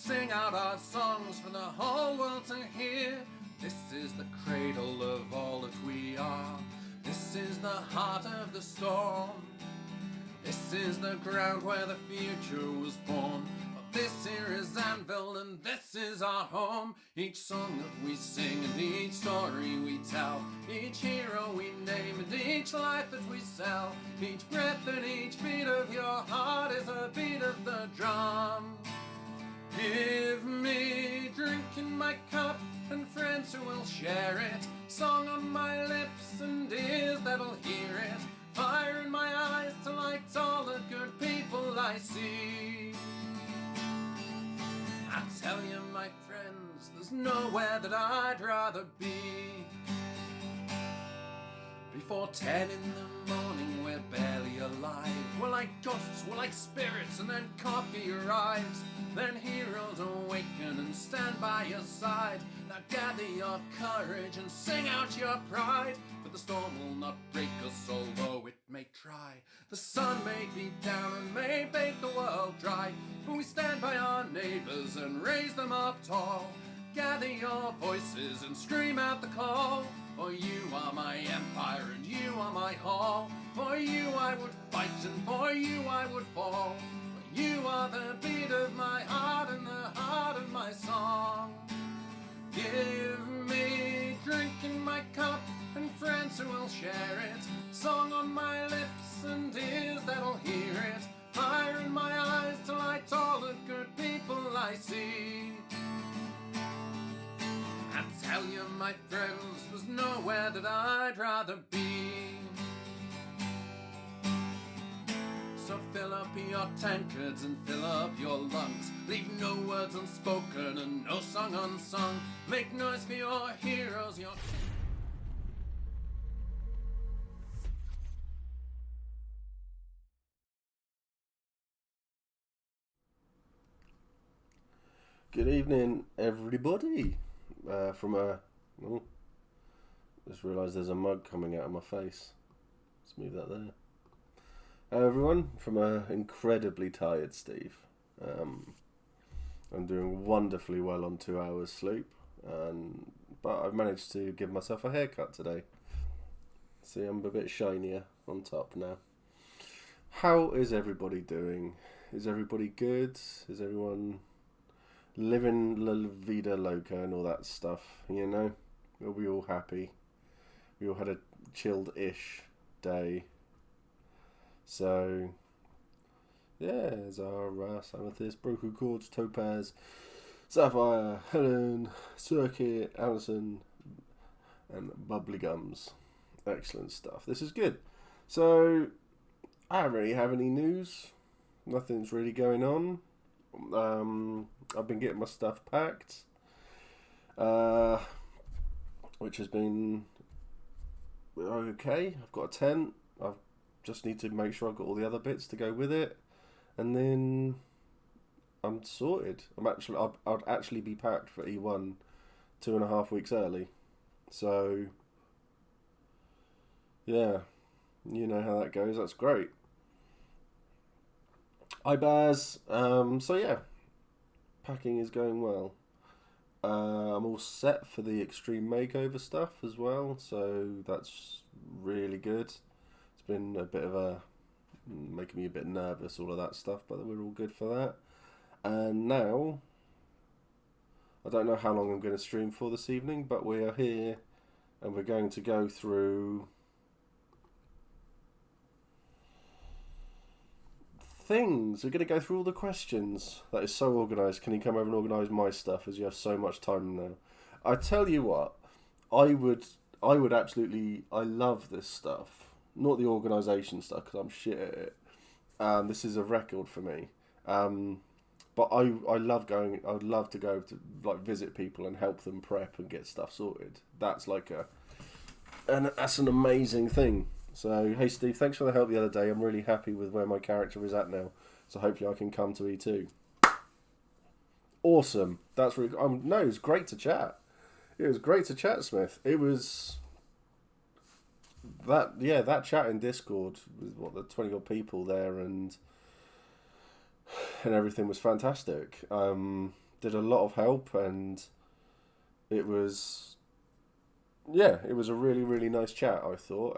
sing out our songs for the whole world to hear. This is the cradle of all that we are. This is the heart of the storm. This is the ground where the future was born. This here is Anvil and this is our home. Each song that we sing and each story we tell, each hero we name and each life that we sell, each breath and each beat of your heart is a beat of the drum. Give me drink in my cup and friends who will share it, song on my lips and ears that'll hear it, fire in my eyes to light all the good people I see. I tell you, my friends, there's nowhere that I'd rather be. Before 10 in the morning, we're barely alive. We're like ghosts, we're like spirits, and then coffee arrives. Then heroes awaken and stand by your side. Now gather your courage and sing out your pride. For the storm will not break us, although it may try. The sun may be down and may bake the world dry, but we stand by our neighbours and raise them up tall. Gather your voices and scream out the call. For you are my empire and you are my hall. For you I would fight and for you I would fall. For you are the beat of my heart and the heart of my song. Give me drink in my cup and friends who will share it, song on my lips and ears that'll hear it, fire in my eyes to light all the good people I see. I tell you, my friends, there's nowhere that I'd rather be. So fill up your tankards and fill up your lungs. Leave no words unspoken and no song unsung. Make noise for your heroes, your... Good evening, everybody. Just realised there's a mug coming out of my face. Let's move that there. Hello, everyone. From a incredibly tired Steve. I'm doing wonderfully well on 2 hours sleep, but I've managed to give myself a haircut today. See, I'm a bit shinier on top now. How is everybody doing? Is everybody good? Is everyone living la vida loca and all that stuff, you know? Are we all happy? We all had a chilled-ish day. So, yeah, there's our Amethyst, Broken Quartz, Topaz, Sapphire, Helen, Circuit, Allison, and Bubbly Gums. Excellent stuff. This is good. So, I don't really have any news. Nothing's really going on. I've been getting my stuff packed, which has been okay. I've got a tent. I just need to make sure I've got all the other bits to go with it, and then I'm sorted. I'd actually be packed for E1 2.5 weeks early. So yeah, you know how that goes. That's great. Hi Baz. So yeah, packing is going well. I'm all set for the extreme makeover stuff as well, so that's really good. It's been a bit of making me a bit nervous, all of that stuff, but we're all good for that. And now, I don't know how long I'm going to stream for this evening, but we are here and we're going to go through things. We're going to go through all the questions. That is so organised. Can you come over and organise my stuff, as you have so much time now? I tell you what, I would absolutely, I love this stuff. Not the organisation stuff, because I'm shit at it. This is a record for me. But I love going, I would love to go to like visit people and help them prep and get stuff sorted. That's like that's an amazing thing. So, hey Steve, thanks for the help the other day. I'm really happy with where my character is at now. So hopefully I can come to E2. Awesome. That's really... no, it was great to chat. It was great to chat, Smith. It was... that chat in Discord with, the 20 odd people there and everything was fantastic. did a lot of help, and it was it was a really, really nice chat, I thought.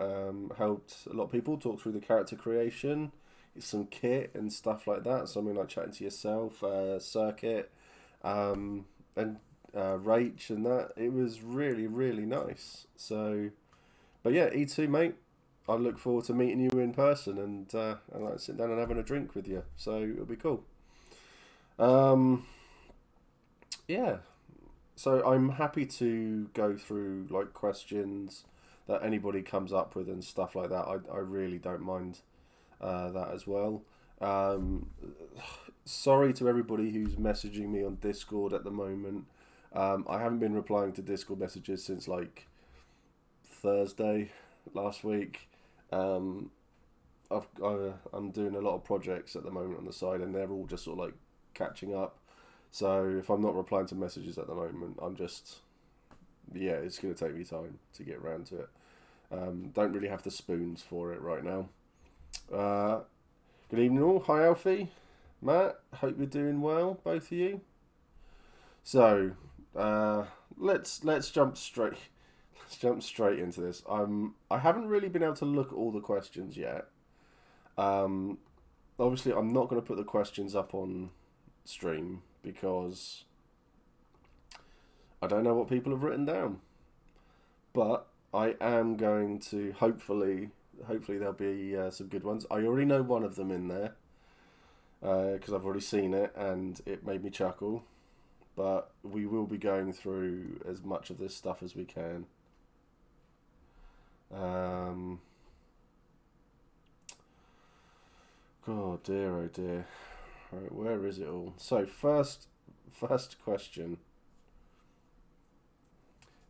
Helped a lot of people talk through the character creation, some kit and stuff like that. Something like chatting to yourself, Circuit, and Rach and that. It was really, really nice. So, but yeah, E2, mate. I look forward to meeting you in person and like sitting down and having a drink with you. So it'll be cool. Yeah. So I'm happy to go through like questions that anybody comes up with and stuff like that. I really don't mind that as well. Sorry to everybody who's messaging me on Discord at the moment. I haven't been replying to Discord messages since like Thursday last week. I'm doing a lot of projects at the moment on the side, and they're all just sort of like catching up. So if I'm not replying to messages at the moment, I'm just it's going to take me time to get around to it. Don't really have the spoons for it right now. Good evening all. Hi Alfie, Matt. Hope you're doing well, both of you. So let's jump straight. Let's jump straight into this. I haven't really been able to look at all the questions yet. Obviously, I'm not going to put the questions up on stream because I don't know what people have written down. But I am going to hopefully there'll be some good ones. I already know one of them in there because I've already seen it and it made me chuckle. But we will be going through as much of this stuff as we can. Oh dear, oh dear. Right, where is it all? So first question.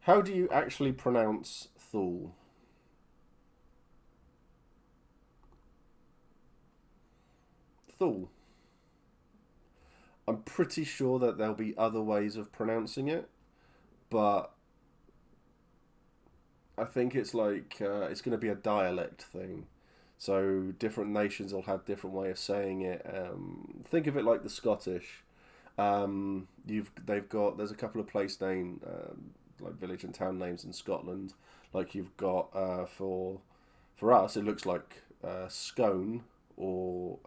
How do you actually pronounce Thul? Thul. I'm pretty sure that there'll be other ways of pronouncing it, but I think it's like it's going to be a dialect thing. So different nations will have different way of saying it. Think of it like the Scottish. There's a couple of place name like village and town names in Scotland. Like you've got for us it looks like Scone or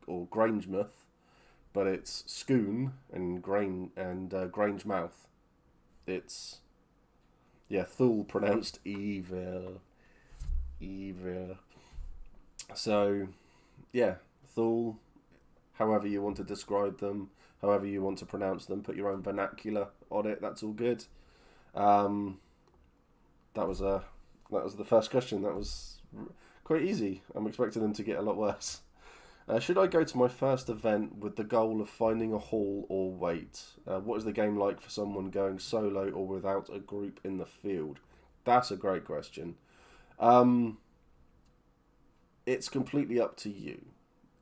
Grangemouth, but it's Scone and Grangemouth. It's Thul pronounced evil. So, Thul, however you want to describe them, however you want to pronounce them, put your own vernacular on it, that's all good. That was the first question. That was quite easy. I'm expecting them to get a lot worse. Should I go to my first event with the goal of finding a hall or wait? What is the game like for someone going solo or without a group in the field? That's a great question. It's completely up to you.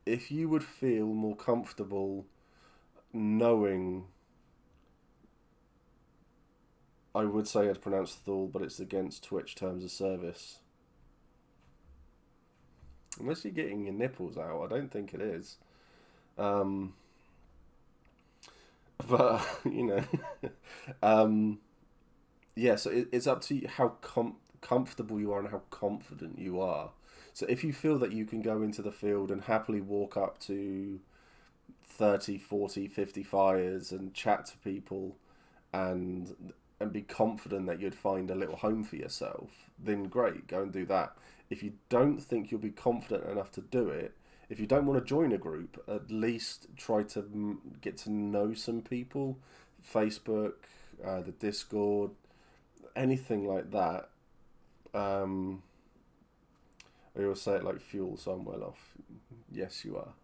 If you would feel more comfortable knowing, I would say I'd pronounce Thul, but it's against Twitch terms of service. Unless you're getting your nipples out, I don't think it is. But, so it's up to you how comfortable you are and how confident you are. So if you feel that you can go into the field and happily walk up to 30, 40, 50 fires and chat to people and be confident that you'd find a little home for yourself, then great, go and do that. If you don't think you'll be confident enough to do it, if you don't want to join a group, at least try to get to know some people. Facebook, the Discord, anything like that. I always say it like fuel, so I'm well off. Yes, you are.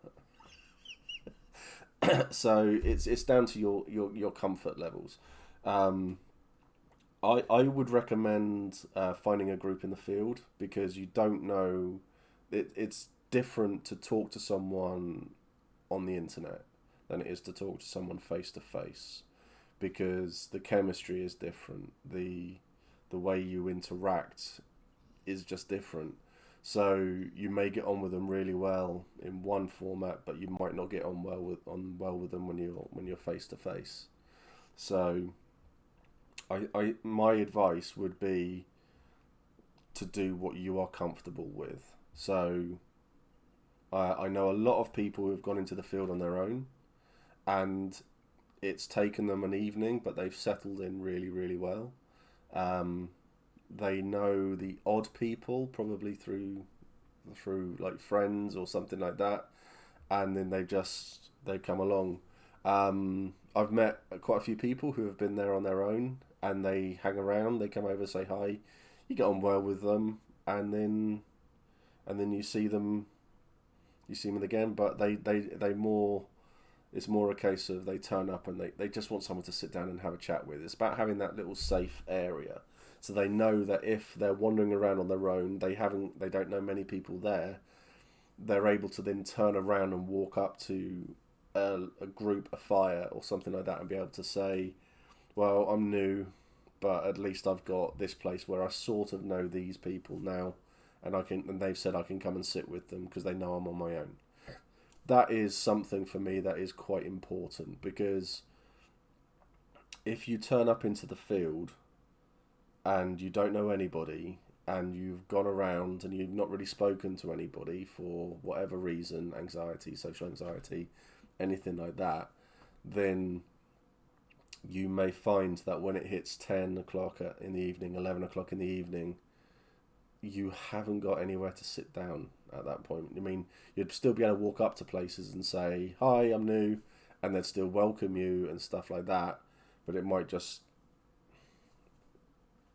So it's down to your comfort levels. I would recommend finding a group in the field because you don't know. It's different to talk to someone on the internet than it is to talk to someone face to face, because the chemistry is different. The way you interact is just different. So you may get on with them really well in one format, but you might not get on well with them when you're face to face. So my advice would be to do what you are comfortable with. So I know a lot of people who have gone into the field on their own, and it's taken them an evening, but they've settled in really, really well. They know the odd people probably through like friends or something like that, and then they come along. I've met quite a few people who have been there on their own, and they hang around. They come over, say hi, you get on well with them, and then you see them again. But they more. It's more a case of they turn up and they just want someone to sit down and have a chat with. It's about having that little safe area, so they know that if they're wandering around on their own, they don't know many people there. They're able to then turn around and walk up to a group, a fire or something like that, and be able to say, "Well, I'm new, but at least I've got this place where I sort of know these people now, and they've said I can come and sit with them because they know I'm on my own." That is something for me that is quite important, because if you turn up into the field and you don't know anybody and you've gone around and you've not really spoken to anybody for whatever reason, anxiety, social anxiety, anything like that, then you may find that when it hits 10 o'clock in the evening, 11 o'clock in the evening, you haven't got anywhere to sit down at that point. I mean, you'd still be able to walk up to places and say, "Hi, I'm new," and they'd still welcome you and stuff like that, but it might just...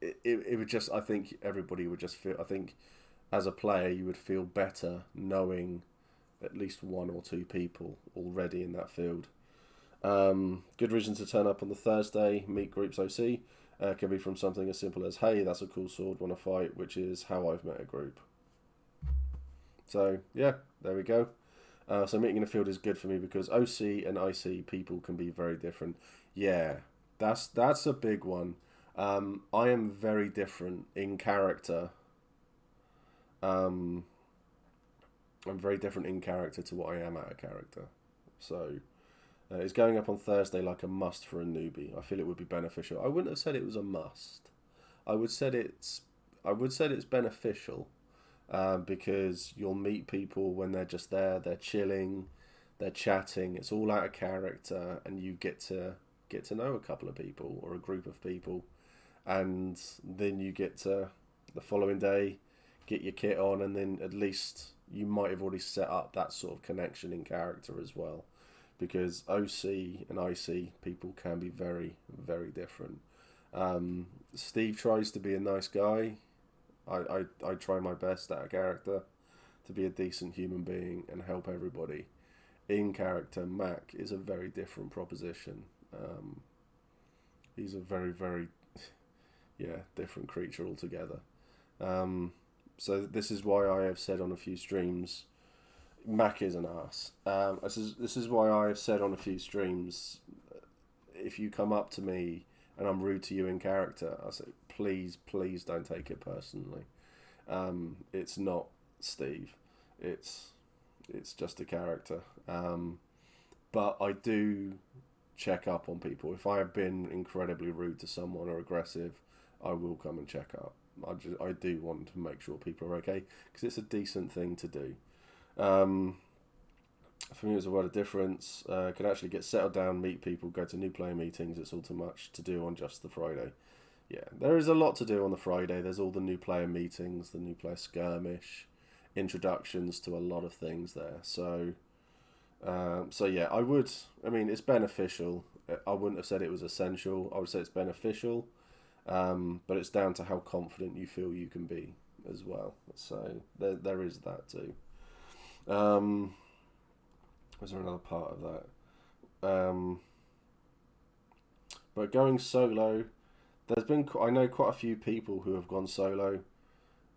It would just... I think everybody would just feel... I think as a player, you would feel better knowing at least one or two people already in that field. Good reason to turn up on the Thursday, meet groups OC. Can be from something as simple as, "Hey, that's a cool sword, want to fight," which is how I've met a group. So, yeah, there we go. So meeting in the field is good for me because OC and IC people can be very different. Yeah, that's a big one. I am very different in character. I'm very different in character to what I am out of character. So... it's going up on Thursday like a must for a newbie. I feel it would be beneficial. I wouldn't have said it was a must. I would said it's beneficial, because you'll meet people when they're just there, they're chilling, they're chatting. It's all out of character, and you get to know a couple of people or a group of people, and then you get to the following day, get your kit on, and then at least you might have already set up that sort of connection in character as well. Because OC and IC people can be very, very different. Steve tries to be a nice guy. I try my best out of character to be a decent human being and help everybody. In character, Mac is a very different proposition. He's a very, very, different creature altogether. So this is why I have said on a few streams, Mac is an ass. This is why I have said on a few streams, if you come up to me and I'm rude to you in character, I say, please don't take it personally. It's not Steve. It's just a character. But I do check up on people. If I have been incredibly rude to someone or aggressive, I will come and check up. I do want to make sure people are okay, because it's a decent thing to do. For me, it was a world of difference. Could actually get settled down, meet people, go to new player meetings. It's all too much to do on just the Friday. Yeah, there is a lot to do on the Friday. There's all the new player meetings, the new player skirmish, introductions to a lot of things there. So yeah, I mean, it's beneficial. I wouldn't have said it was essential. I would say it's beneficial, but it's down to how confident you feel you can be as well. So there is that too. Was there another part of that? But going solo, I know quite a few people who have gone solo,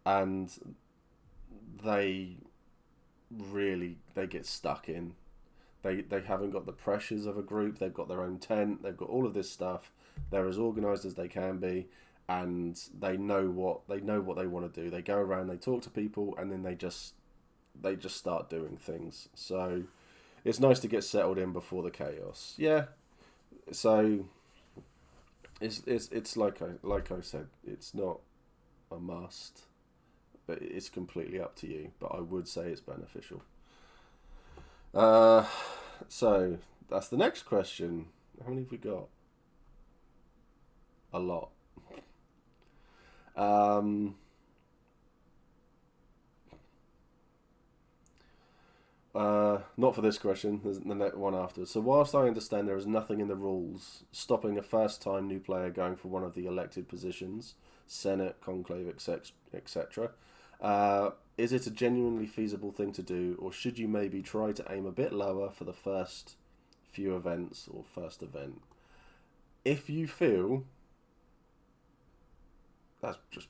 and they get stuck in. They haven't got the pressures of a group. They've got their own tent. They've got all of this stuff. They're as organised as they can be, and they know what they want to do. They go around, they talk to people, and then they just start doing things. So it's nice to get settled in before the chaos. Yeah. So it's like I said, it's not a must, but it's completely up to you. But I would say it's beneficial. So that's the next question. How many have we got? A lot. Not for this question. There's the next one after. So whilst I understand there is nothing in the rules stopping a first-time new player going for one of the elected positions, Senate, Conclave, etc., is it a genuinely feasible thing to do, or should you maybe try to aim a bit lower for the first few events or first event? If you feel... That's just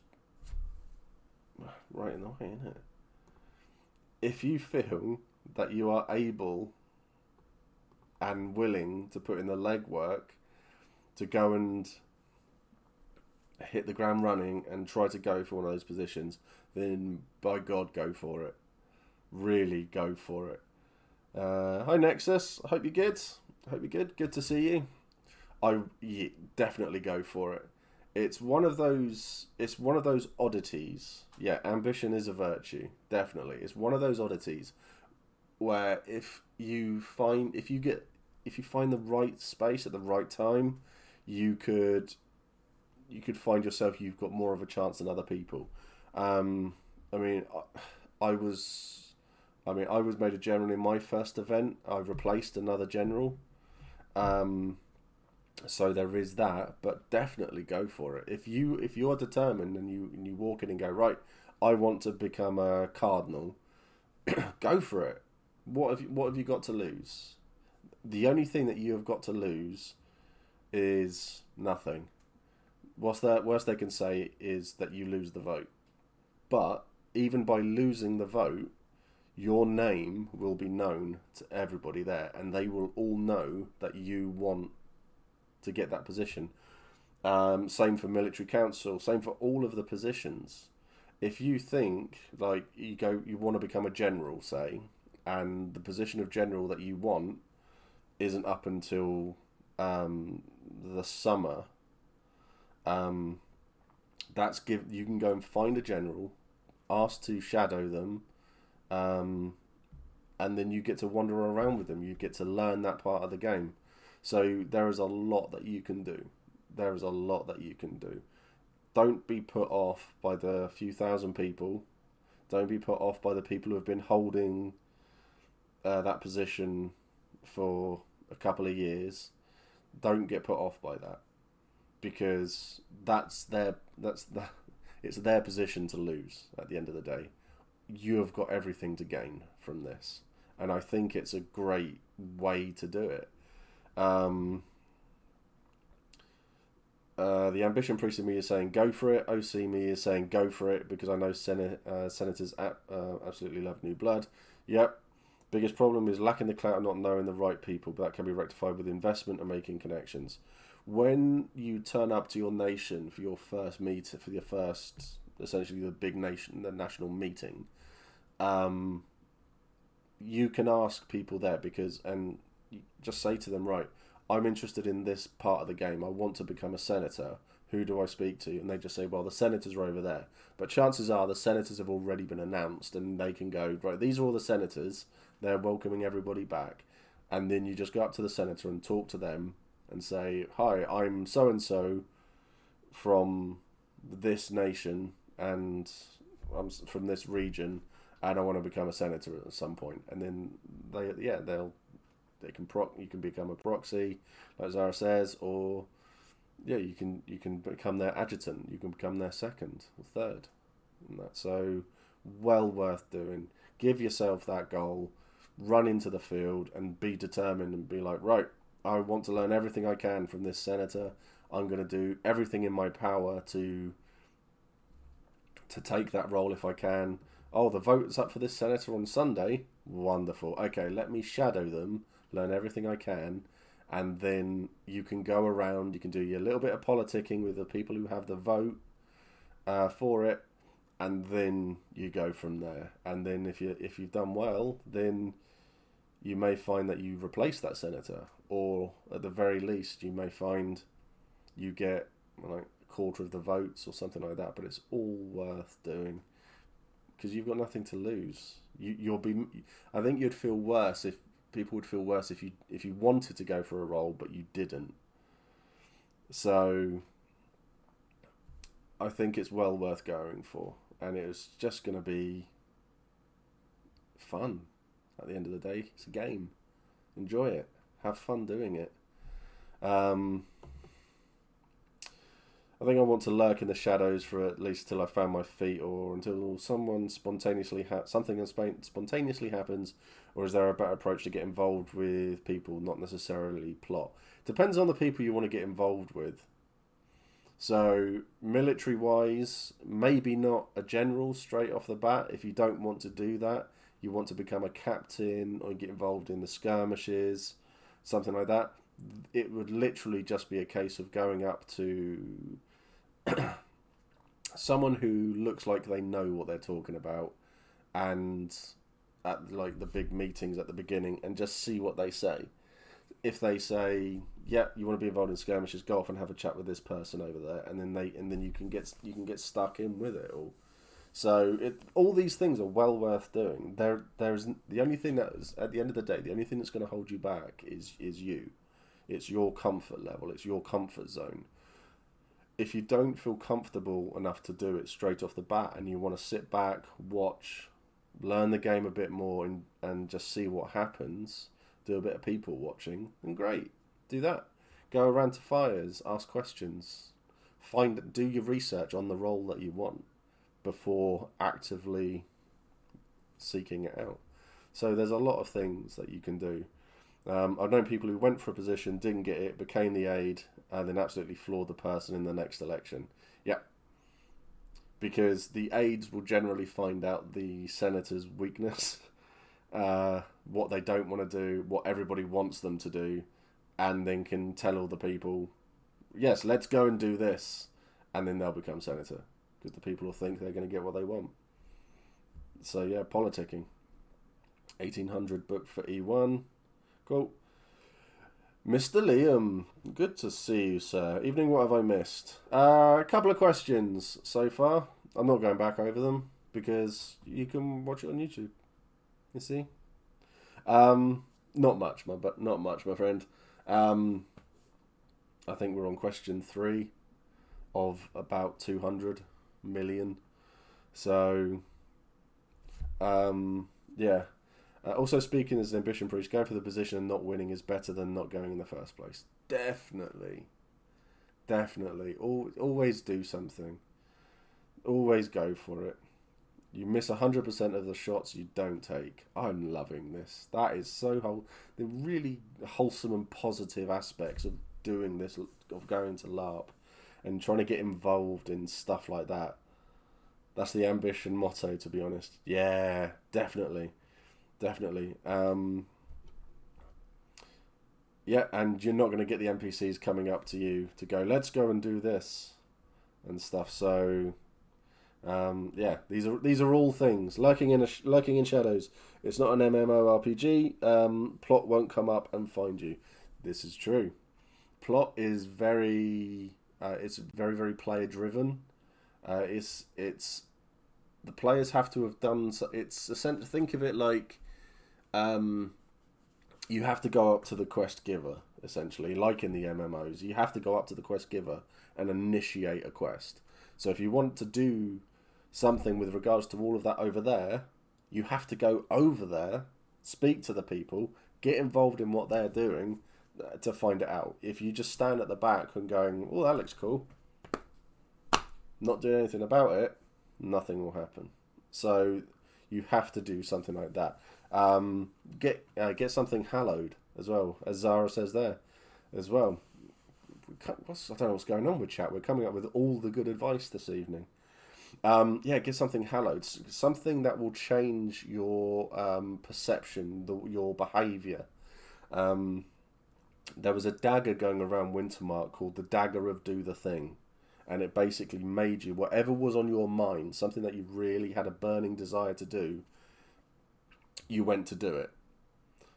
right in the way, isn't it? If you feel that you are able and willing to put in the legwork to go and hit the ground running and try to go for one of those positions, then by God, go for it. Really go for it. Hi Nexus, I hope you're good. Good to see you. Definitely go for it. It's one of those oddities. Yeah, ambition is a virtue. Definitely. It's one of those oddities where if you find the right space at the right time, you could find yourself, you've got more of a chance than other people. I was made a general in my first event. I replaced another general. So there is that, but definitely go for it. If you are determined and you walk in and go, right, I want to become a Cardinal, go for it. What have you got to lose? The only thing that you have got to lose is nothing. Worst they can say is that you lose the vote. But even by losing the vote, your name will be known to everybody there, and they will all know that you want to get that position. Same for military council, same for all of the positions. If you think like you want to become a general, say, and the position of general that you want isn't up until the summer, you can go and find a general, ask to shadow them, and then you get to wander around with them. You get to learn that part of the game. So there is a lot that you can do. Don't be put off by the few thousand people. Don't be put off by the people who have been holding that position for a couple of years. Don't get put off by that, because it's their position to lose at the end of the day. You have got everything to gain from this, and I think it's a great way to do it. The ambition priest in me is saying go for it. OC me is saying go for it because I know senators absolutely love new blood. Yep. Biggest problem is lacking the clout and not knowing the right people, but that can be rectified with investment and making connections. When you turn up to your nation for your first essentially the big nation, the national meeting, you can ask people there and just say to them, right, I'm interested in this part of the game. I want to become a senator. Who do I speak to? And they just say, well, the senators are over there. But chances are the senators have already been announced, and they can go, right, these are all the senators. They're welcoming everybody back. And then you just go up to the senator and talk to them and say, hi, I'm so-and-so from this nation, and I'm from this region, and I want to become a senator at some point. And then you can become a proxy, like Zara says, or you can become their adjutant, you can become their second or third, and that's so well worth doing. Give yourself that goal, run into the field and be determined and be like, right, I want to learn everything I can from this senator. I'm going to do everything in my power to take that role if I can. Oh, the vote's up for this senator on Sunday. Wonderful. Okay, let me shadow them, learn everything I can, and then you can go around. You can do your little bit of politicking with the people who have the vote for it, and then you go from there. And then if you've done well, then you may find that you replace that senator, or at the very least, you may find you get like a quarter of the votes or something like that. But it's all worth doing because you've got nothing to lose. I think you'd feel worse if people would feel worse if you wanted to go for a role but you didn't. So I think it's well worth going for, and it's just going to be fun. At the end of the day, it's a game. Enjoy it. Have fun doing it. I think I want to lurk in the shadows for at least till I found my feet, or until something spontaneously happens. Or is there a better approach to get involved with people, not necessarily plot? Depends on the people you want to get involved with. So military-wise, maybe not a general straight off the bat. If you don't want to do that, you want to become a captain or get involved in the skirmishes, something like that. It would literally just be a case of going up to someone who looks like they know what they're talking about, and at like the big meetings at the beginning, and just see what they say. If they say, "Yeah, you want to be involved in skirmishes, go off and have a chat with this person over there," and then you can get stuck in with it all. So all these things are well worth doing. There's the only thing that is, at the end of the day, the only thing that's going to hold you back is you. It's your comfort level. It's your comfort zone. If you don't feel comfortable enough to do it straight off the bat, and you want to sit back, watch, learn the game a bit more, and just see what happens, do a bit of people watching, then great, do that. Go around to fires, ask questions, do your research on the role that you want before actively seeking it out. So there's a lot of things that you can do. I've known people who went for a position, didn't get it, became the aide, and then absolutely floored the person in the next election. Yeah. Because the aides will generally find out the senator's weakness, what they don't want to do, what everybody wants them to do, and then can tell all the people, yes, let's go and do this, and then they'll become senator. Because the people will think they're going to get what they want. So yeah, politicking. 1800 book for E1. Cool. Mr. Liam, good to see you, sir. Evening, what have I missed? A couple of questions so far. I'm not going back over them because you can watch it on YouTube. You see? Not much, my friend. I think we're on question 3 of about 200 million. So, yeah. Also, speaking as an ambition priest, going for the position and not winning is better than not going in the first place. Definitely. Always do something. Always go for it. You miss 100% of the shots you don't take. I'm loving this. That is so the really wholesome and positive aspects of doing this, of going to LARP and trying to get involved in stuff like that. That's the ambition motto, to be honest. Yeah, definitely. Yeah, and you're not going to get the NPCs coming up to you to go, let's go and do this and stuff. So, yeah, these are all things. Lurking in shadows. It's not an MMORPG. Plot won't come up and find you. This is true. Plot is very very player driven. It's the players have to have done. It's essentially, think of it like, you have to go up to the quest giver, essentially, like in the MMOs. You have to go up to the quest giver and initiate a quest. So if you want to do something with regards to all of that over there, you have to go over there, speak to the people, get involved in what they're doing to find it out. If you just stand at the back and going, oh, that looks cool, not doing anything about it, nothing will happen. So you have to do something like that. Get something hallowed as well, as Zara says there as well. I don't know what's going on with chat. We're coming up with all the good advice this evening. Yeah, get something hallowed, something that will change your perception, your behaviour. there was a dagger going around Wintermark called the Dagger of Do the Thing. And it basically made you, whatever was on your mind, something that you really had a burning desire to do, you went to do it.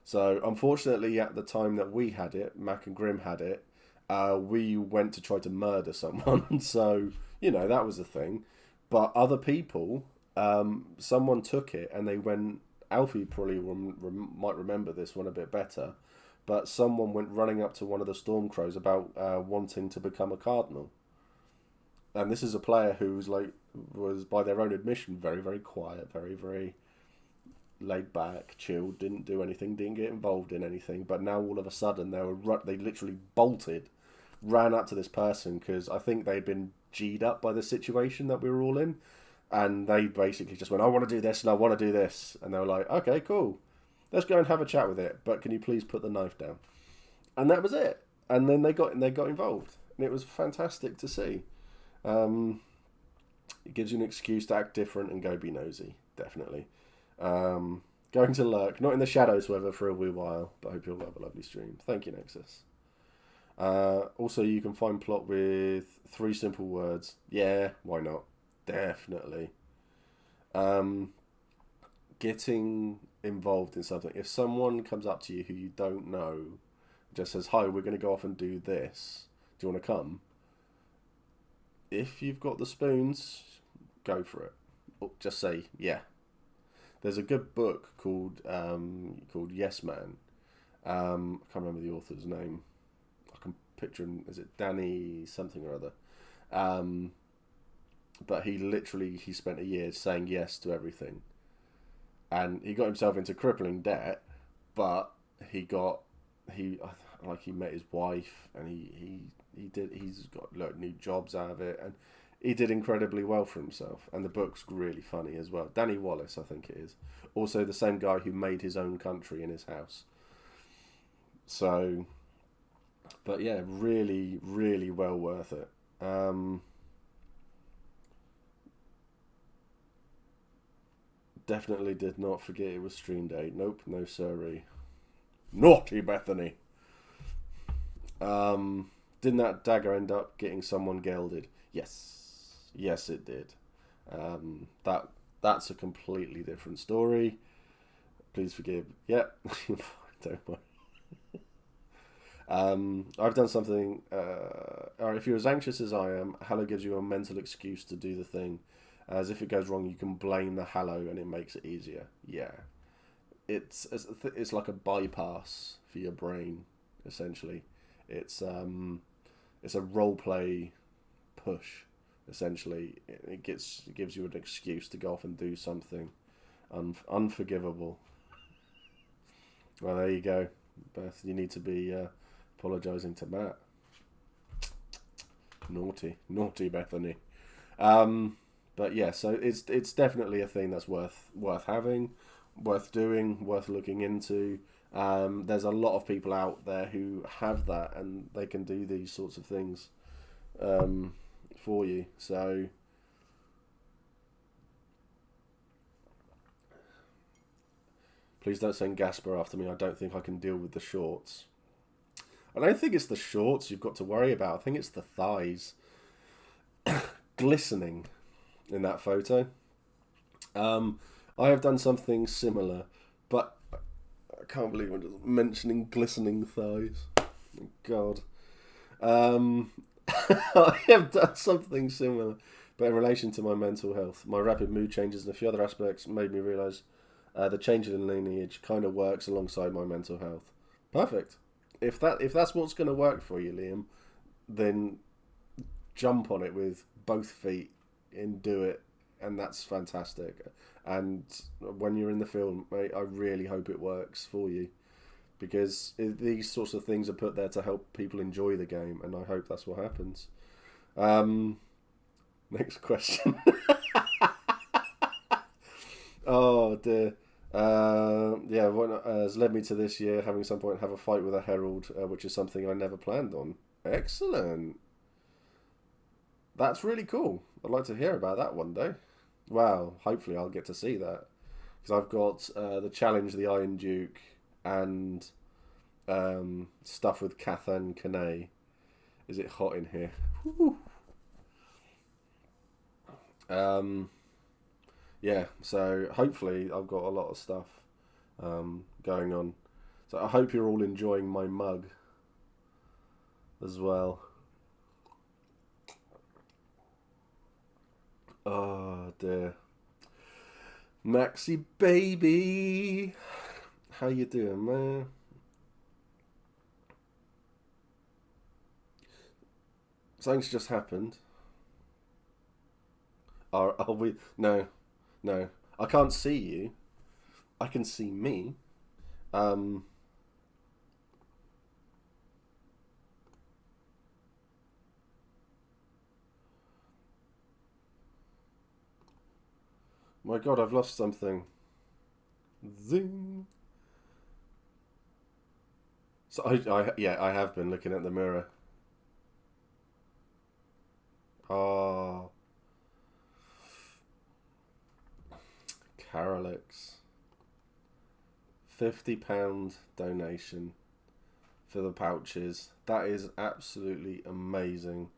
So, unfortunately, at the time that we had it, Mac and Grim had it, we went to try to murder someone. So, that was a thing. But other people, someone took it and they went, Alfie probably might remember this one a bit better, but someone went running up to one of the Stormcrows about wanting to become a Cardinal. And this is a player who was by their own admission very, very quiet, very, very laid back, chilled, didn't do anything, didn't get involved in anything. But now all of a sudden they literally ran up to this person because I think they'd been G'd up by the situation that we were all in, and they basically just went, "I want to do this and I want to do this," and they were like, "Okay, cool, let's go and have a chat with it, but can you please put the knife down?" And that was it. And then they got involved, and it was fantastic to see. It gives you an excuse to act different and go be nosy, definitely. Going to lurk, not in the shadows, however, for a wee while, but I hope you'll have a lovely stream. Thank you, Nexus. Also, you can find plot with 3 simple words. Yeah, why not? Definitely. Getting involved in something. If someone comes up to you who you don't know, just says, "Hi, we're going to go off and do this. Do you want to come?" If you've got the spoons, go for it. Or just say, yeah. There's a good book called Yes Man. I can't remember the author's name. I can picture him. Is it Danny something or other? But he spent a year saying yes to everything. And he got himself into crippling debt, but he met his wife, and he's got new jobs out of it, and he did incredibly well for himself. And the book's really funny as well. Danny Wallace, I think it is. Also the same guy who made his own country in his house. So, but yeah, really, really well worth it. Definitely did not forget it was stream day. Nope, no siree. Naughty Bethany. Didn't that dagger end up getting someone gelded? Yes, it did. That's a completely different story. Please forgive. Yep, don't worry. I've done something. If you're as anxious as I am, Hallow gives you a mental excuse to do the thing. As if it goes wrong, you can blame the Hallow, and it makes it easier. Yeah, it's like a bypass for your brain, essentially. It's a role play push, essentially. It gives you an excuse to go off and do something unforgivable. Well, there you go, Beth. You need to be apologising to Matt. Naughty Bethany. But yeah, so it's definitely a thing that's worth having, worth doing, worth looking into. There's a lot of people out there who have that, and they can do these sorts of things for you. So please don't send Gasper after me. I don't think I can deal with the shorts. I don't think it's the shorts you've got to worry about. I think it's the thighs glistening in that photo. I have done something similar, but I can't believe I'm just mentioning glistening thighs. Oh, God. I have done something similar, but in relation to my mental health. My rapid mood changes and a few other aspects made me realise the change in lineage kind of works alongside my mental health. Perfect. If that's what's going to work for you, Liam, then jump on it with both feet and do it, and that's fantastic. And when you're in the film, mate, I really hope it works for you, because these sorts of things are put there to help people enjoy the game, and I hope that's what happens. Next question. Oh dear. What has led me to this year having some point have a fight with a herald, which is something I never planned on. Excellent. That's really cool. I'd like to hear about that one day. Well, hopefully I'll get to see that, because I've got the Challenge, the Iron Duke, and stuff with Cathan Kane. Is it hot in here? Woo. Yeah, so hopefully I've got a lot of stuff going on. So I hope you're all enjoying my mug as well. Oh dear. Maxi baby, how you doing, man? Something's just happened. Are we? No. I can't see you. I can see me. My God, I've lost something. Zing. So I have been looking at the mirror. Ah, Carolix. £50 donation for the pouches. That is absolutely amazing.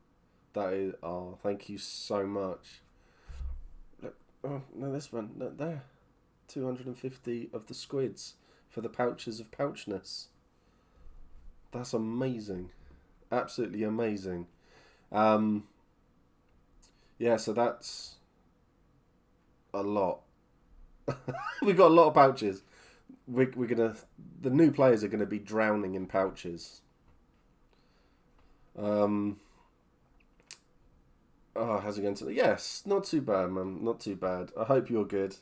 That is, oh, thank you so much. Look, oh, no, this one, look there. 250 of the squids for the pouches of pouchness. That's amazing. Absolutely amazing. Yeah, so that's a lot. We've got a lot of pouches. We're gonna, the new players are gonna be drowning in pouches. Oh, how's it going today? Yes, not too bad, man. Not too bad. I hope you're good.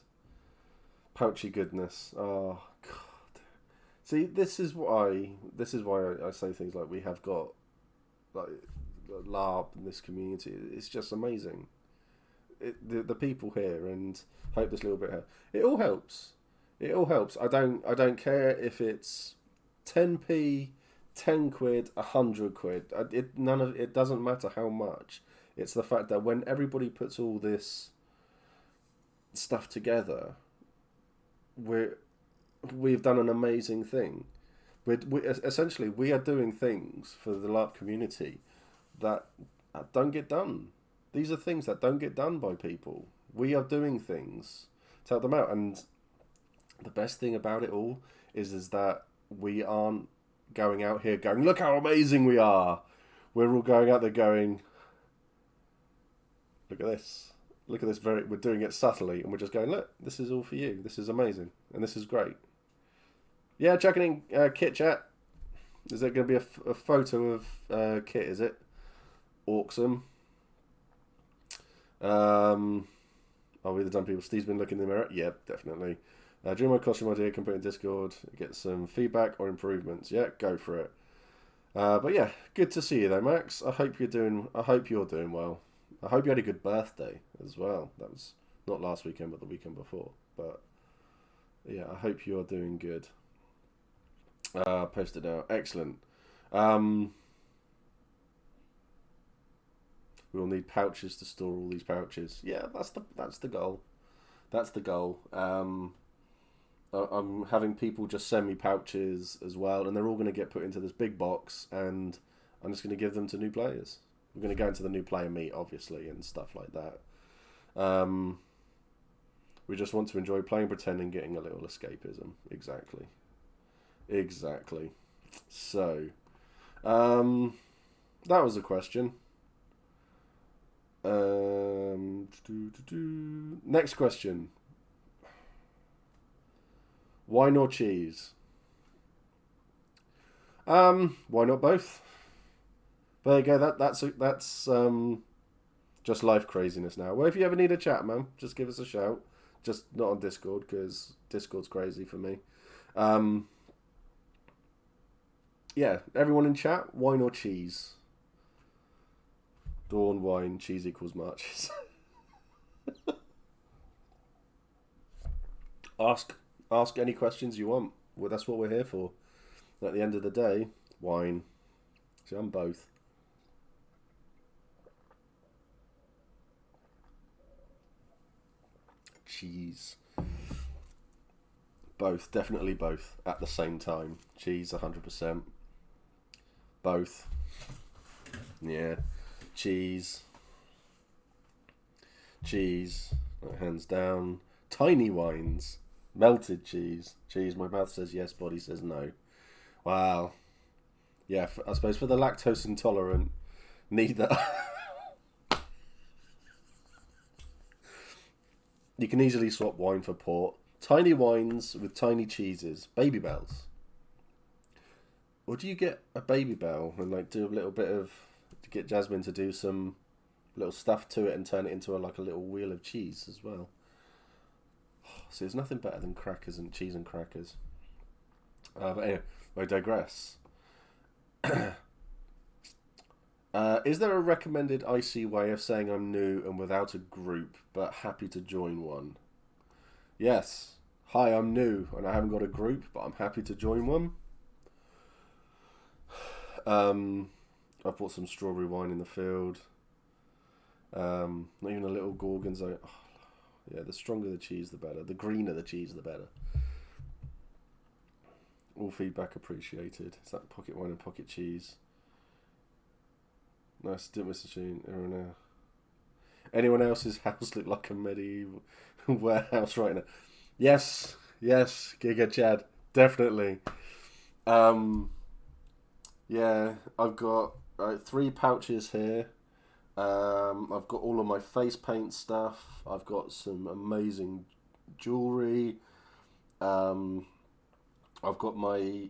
Pouchy goodness. Oh God. See, this is why I say things like we have got like LARP in this community. It's just amazing. The people here, and hope this little bit here. It all helps. It all helps. I don't care if it's 10p, 10 quid, 100 quid. It doesn't matter how much. It's the fact that when everybody puts all this stuff together, we've done an amazing thing. Essentially we are doing things for the LARP community that don't get done. These are things that don't get done by people. We are doing things to help them out, and the best thing about it all is that we aren't going out here going, look how amazing we are. We're all going out there going, look at this. Look at this. We're doing it subtly, and we're just going, look, this is all for you. This is amazing, and this is great. Yeah, checking in Kit Chat. Is there going to be a photo of Kit, is it? Awesome. Are we the dumb people? Steve's been looking in the mirror. Yeah, definitely. During my costume idea, can put in Discord, get some feedback or improvements. Yeah, go for it. But yeah, good to see you though, Max. I hope you're doing well. I hope you had a good birthday as well. That was not last weekend, but the weekend before. But yeah, I hope you're doing good. Post it now. Excellent. We will need pouches to store all these pouches. Yeah, that's the goal. That's the goal. I'm having people just send me pouches as well, and they're all going to get put into this big box, and I'm just going to give them to new players. We're going to go into the new player meet, obviously, and stuff like that. We just want to enjoy playing pretend and getting a little escapism. Exactly. So, that was a question. Next question. Wine or cheese? Why not both? There you go. That's just life craziness now. Well, if you ever need a chat, man, just give us a shout. Just not on Discord, because Discord's crazy for me. Yeah, everyone in chat, wine or cheese? Dawn, wine, cheese equals marches. Ask any questions you want. Well, that's what we're here for. At the end of the day, wine. See, I'm both. Cheese. Both, definitely both at the same time. Cheese, 100%. Both. Yeah. Cheese. Cheese. Hands down. Tiny wines. Melted cheese. Cheese. My mouth says yes, body says no. Wow. Yeah, I suppose for the lactose intolerant, neither. You can easily swap wine for port. Tiny wines with tiny cheeses. Baby bells. Or do you get a baby bell and like do a little bit of, to get Jasmine to do some little stuff to it and turn it into like a little wheel of cheese as well? See, there's nothing better than crackers and cheese and crackers. But anyway, I digress. Is there a recommended IC way of saying I'm new and without a group, but happy to join one? Yes. Hi, I'm new and I haven't got a group, but I'm happy to join one. I've bought some strawberry wine in the field. Not even a little gorgonzola. Oh, yeah, the stronger the cheese, the better. The greener the cheese, the better. All feedback appreciated. Is that pocket wine and pocket cheese? Nice, didn't miss a tune. Anyone else's house look like a medieval warehouse right now? Yes, Giga Chad, definitely. Yeah, I've got 3 pouches here. I've got all of my face paint stuff. I've got some amazing jewelry. I've got my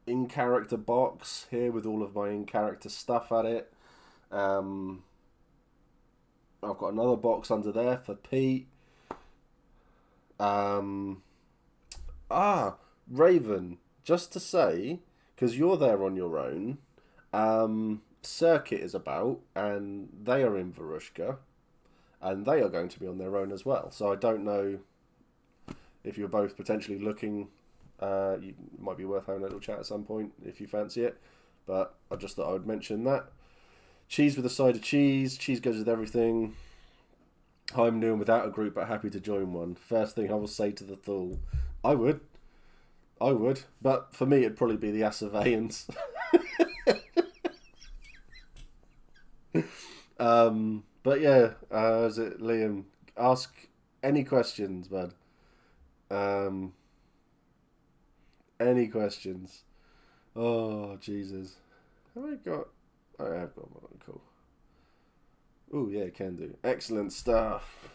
in-character box here with all of my in-character stuff at it. I've got another box under there for Pete. Raven, just to say, because you're there on your own, Circuit is about, and they are in Varushka, and they are going to be on their own as well. So I don't know if you're both potentially looking. You might be worth having a little chat at some point if you fancy it. But I just thought I would mention that. Cheese with a side of cheese. Cheese goes with everything. I'm new and without a group, but happy to join one. First thing I will say to the Thul, I would. But for me, it'd probably be the Asavayans. But yeah, is it Liam? Ask any questions, bud. Any questions? Oh Jesus, have I got? I have got one. Cool. Oh yeah, can do. Excellent stuff.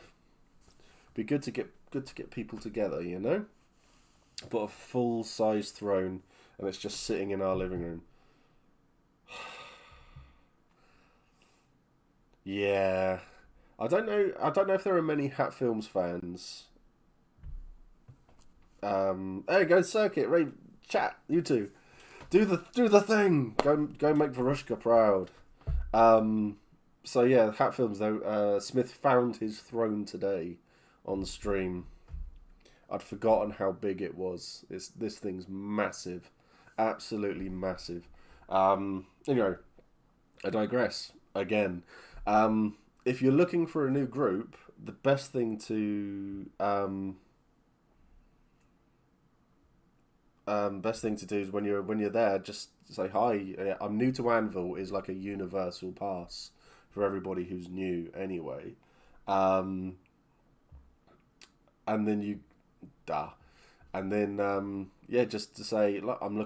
Be good to get people together, you know. Bought a full size throne, and it's just sitting in our living room. Yeah, I don't know if there are many Hat Films fans. Hey, go Circuit, Ray, chat, you two, do the thing. Go make Varushka proud. So yeah, Hat Films though. Smith found his throne today on stream. I'd forgotten how big it was. This thing's massive, absolutely massive. Anyway, I digress again. If you're looking for a new group, the best thing to do is when you're there, just say hi. I'm new to Anvil is like a universal pass for everybody who's new anyway. And then just to say, look, I'm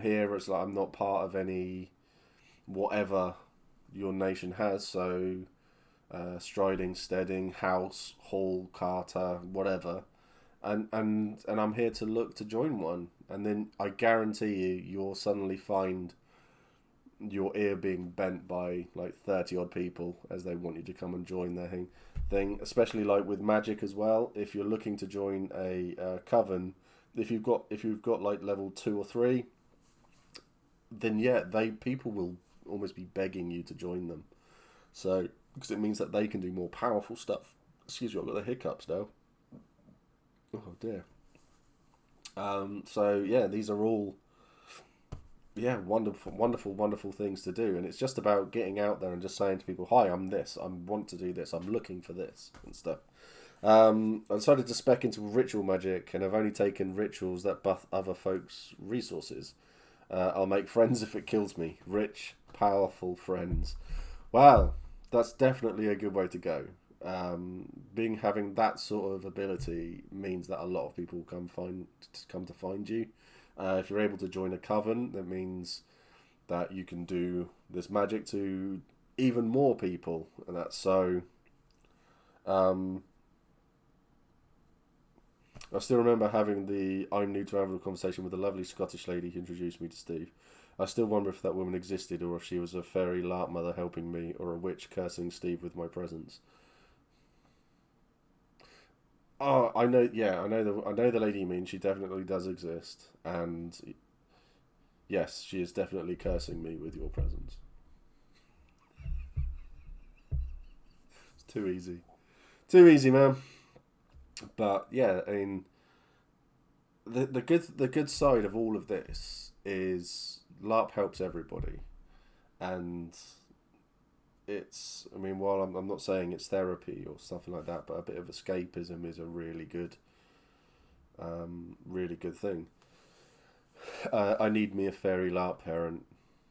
here. It's like I'm not part of any whatever your nation has. So Striding, Steading, House, Hall, Carter, whatever. And I'm here to look to join one. And then I guarantee you'll suddenly find your ear being bent by like 30 odd people as they want you to come and join their thing. Especially like with Magic as well. If you're looking to join a coven, if you've got like level 2 or 3, then yeah, people will almost be begging you to join them. So because it means that they can do more powerful stuff. Excuse me, I've got the hiccups now. Oh dear. So yeah, these are all wonderful things to do, and it's just about getting out there and just saying to people, "Hi, I'm this. I want to do this. I'm looking for this and stuff." I decided to spec into ritual magic, and I've only taken rituals that buff other folks' resources. I'll make friends if it kills me. Rich, powerful friends. Well, that's definitely a good way to go. Having that sort of ability means that a lot of people come to find you. If you're able to join a coven, that means that you can do this magic to even more people, and that's so. I still remember having the I'm new to Anvil conversation with the lovely Scottish lady who introduced me to Steve. I still wonder if that woman existed, or if she was a fairy LARP mother helping me, or a witch cursing Steve with my presence. Oh, I know. Yeah, I know the lady you mean. She definitely does exist, and yes, she is definitely cursing me with your presence. It's too easy, man. But yeah, I mean, the good side of all of this is LARP helps everybody, and it's, I mean, while I'm not saying it's therapy or something like that, but a bit of escapism is a really good thing. I need me a fairy LARP parent.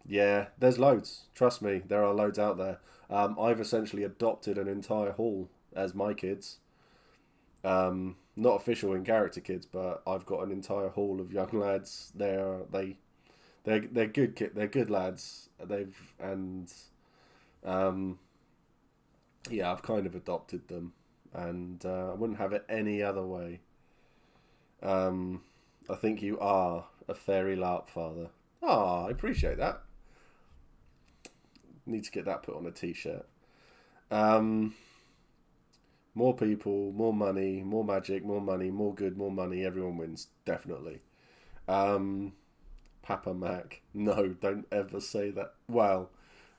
Yeah, there's loads. Trust me, there are loads out there. I've essentially adopted an entire hall as my kids. Not official in character kids, but I've got an entire hall of young lads. They're good they're good lads. Um, yeah, I've kind of adopted them, and I wouldn't have it any other way. I think you are a fairy LARP father. Ah, I appreciate that. Need to get that put on a t-shirt. Um, More people, more money, more magic, more money, more good, more money. Everyone wins, definitely. Um, Papa Mac. No, don't ever say that. Well,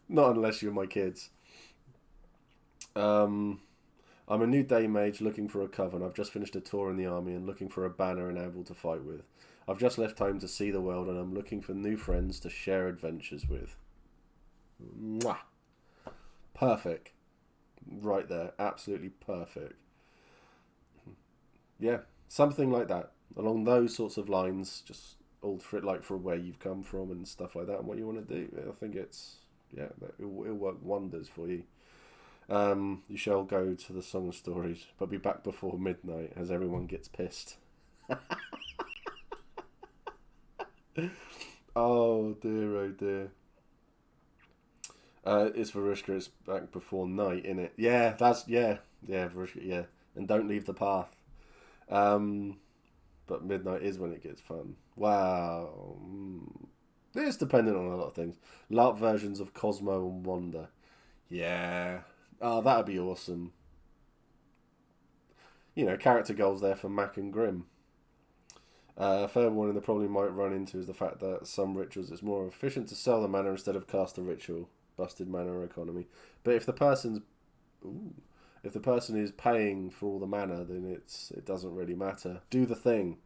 not unless you're my kids. Um, I'm a new day mage looking for a coven. I've just finished a tour in the army and looking for a banner and anvil to fight with. I've just left home to see the world, and I'm looking for new friends to share adventures with. Mwah. Perfect. Right there. Absolutely perfect. Yeah, something like that. Along those sorts of lines, just all for it, like for where you've come from and stuff like that, and what you want to do. I think it'll work wonders for you. You shall go to the song stories, but be back before midnight as everyone gets pissed. Oh dear, oh dear. It's Varushka, it's back before night, innit? Yeah, Varushka, yeah. And don't leave the path. But midnight is when it gets fun. Wow. It's dependent on a lot of things. LARP versions of Cosmo and Wanda. Yeah. Oh, that'd be awesome. You know, character goals there for Mac and Grim. A third warning they probably might run into is the fact that some rituals it's more efficient to sell the mana instead of cast a ritual. Busted mana economy. But if the person's if the person is paying for all the mana, then it doesn't really matter. Do the thing.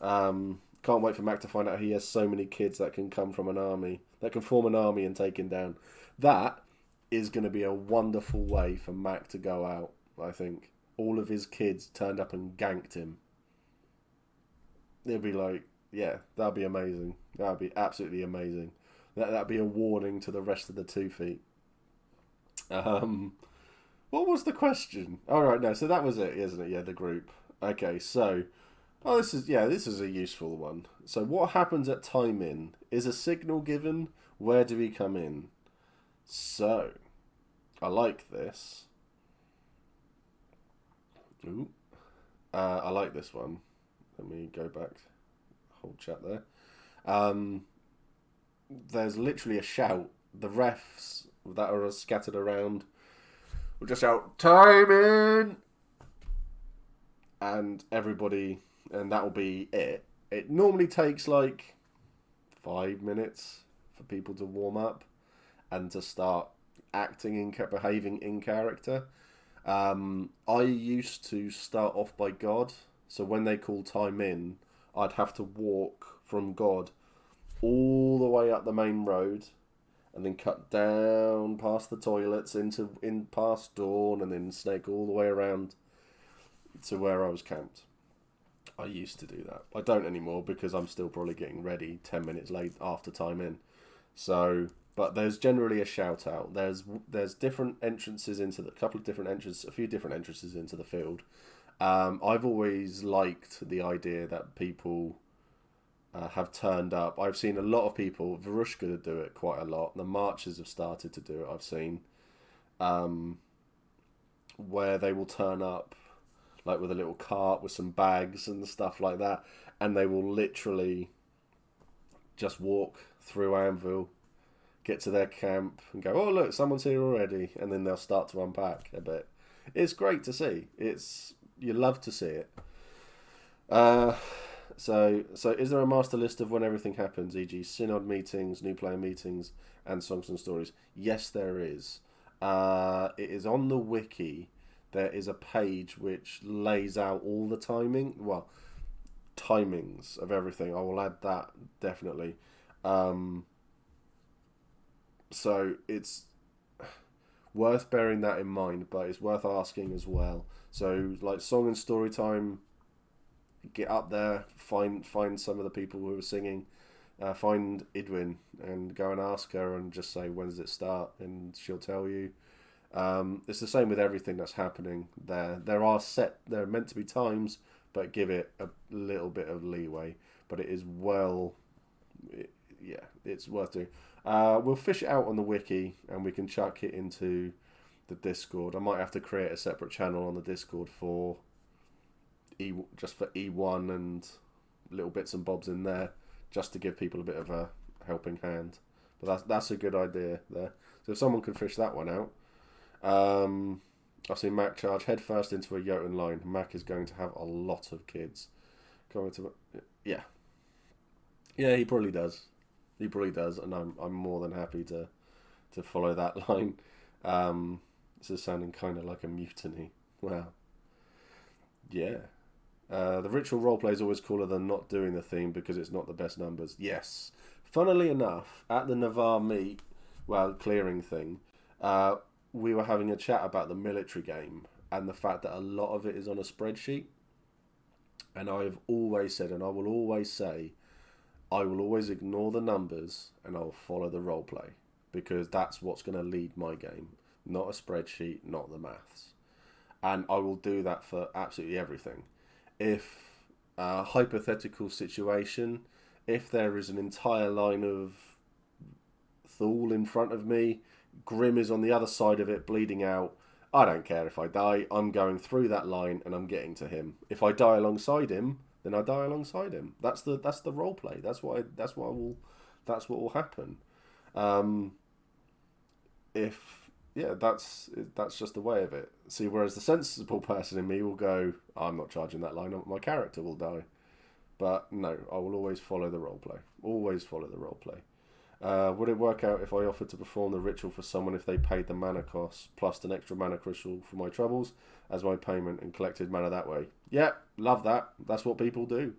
Can't wait for Mac to find out he has so many kids that can come from an army, that can form an army and take him down. That is going to be a wonderful way for Mac to go out, I think. All of his kids turned up and ganked him. It'll be like, yeah, that'll be amazing. That'll be absolutely amazing. That'd be a warning to the rest of the 2 feet. What was the question? All right, no, so that was it, isn't it? Yeah, the group. Okay, so, this is a useful one. So, what happens at time in? Is a signal given? Where do we come in? So, I like this. Ooh, I like this one. Let me go back. Whole chat there. There's literally a shout. The refs that are scattered around will just shout, "Time in!" And everybody, and that will be it. It normally takes like 5 minutes for people to warm up and to start behaving in character. I used to start off by God, so when they call time in, I'd have to walk from God all the way up the main road, and then cut down past the toilets in past Dawn, and then snake all the way around to where I was camped. I used to do that. I don't anymore because I'm still probably getting ready 10 minutes late after time in. So, but there's generally a shout out. There's different entrances into a few different entrances into the field. I've always liked the idea that people have turned up. I've seen a lot of people. Varushka do it quite a lot. The marchers have started to do it. I've seen where they will turn up like with a little cart with some bags and stuff like that, and they will literally just walk through Anvil, get to their camp and go, oh look, someone's here already, and then they'll start to unpack a bit. It's great to see. You love to see it. So is there a master list of when everything happens, e.g. synod meetings, new player meetings, and songs and stories? Yes, there is. It is on the wiki. There is a page which lays out all the timings of everything. I will add that, definitely. So it's worth bearing that in mind, but it's worth asking as well. So, like, song and story time, get up there, find some of the people who are singing, find Idwin and go and ask her and just say, when does it start? And she'll tell you. It's the same with everything that's happening there. There are meant to be times, but give it a little bit of leeway. But it is it's worth doing. We'll fish it out on the wiki and we can chuck it into the Discord. I might have to create a separate channel on the Discord for just for E1 and little bits and bobs in there, just to give people a bit of a helping hand. But that's a good idea there. So if someone can fish that one out. I've seen Mac charge headfirst into a Jotun line. Mac is going to have a lot of kids. Yeah, he probably does. And I'm more than happy to follow that line. This is sounding kind of like a mutiny. Wow. Yeah. The ritual roleplay is always cooler than not doing the theme because it's not the best numbers. Yes. Funnily enough, at the Navarre meet, clearing thing, we were having a chat about the military game and the fact that a lot of it is on a spreadsheet. And I've always said, and I will always say, I will always ignore the numbers and I'll follow the roleplay because that's what's going to lead my game. Not a spreadsheet, not the maths. And I will do that for absolutely everything. If a hypothetical situation, if there is an entire line of Thul in front of me, Grim is on the other side of it, bleeding out, I don't care if I die. I'm going through that line and I'm getting to him. If I die alongside him, then I die alongside him. That's the role play. That's what will happen. That's just the way of it. See, whereas the sensible person in me will go, I'm not charging that line. My character will die. But no, I will always follow the role play. Always follow the role play. Would it work out if I offered to perform the ritual for someone if they paid the mana cost plus an extra mana crystal for my troubles as my payment and collected mana that way? Yeah, love that. That's what people do.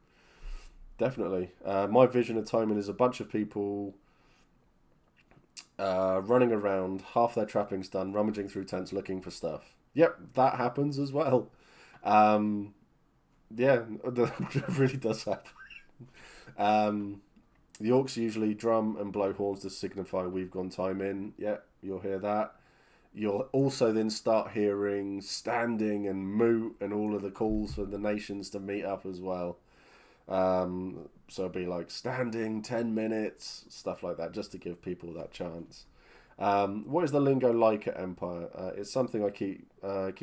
Definitely. My vision of timing is a bunch of people running around, half their trappings done, rummaging through tents looking for stuff. Yep, that happens as well. That really does happen. The orcs usually drum and blow horns to signify we've gone time in. Yeah, you'll hear that. You'll also then start hearing standing and moot and all of the calls for the nations to meet up as well. So it'll be like standing, 10 minutes, stuff like that, just to give people that chance. What is the lingo like at Empire? It's something I keep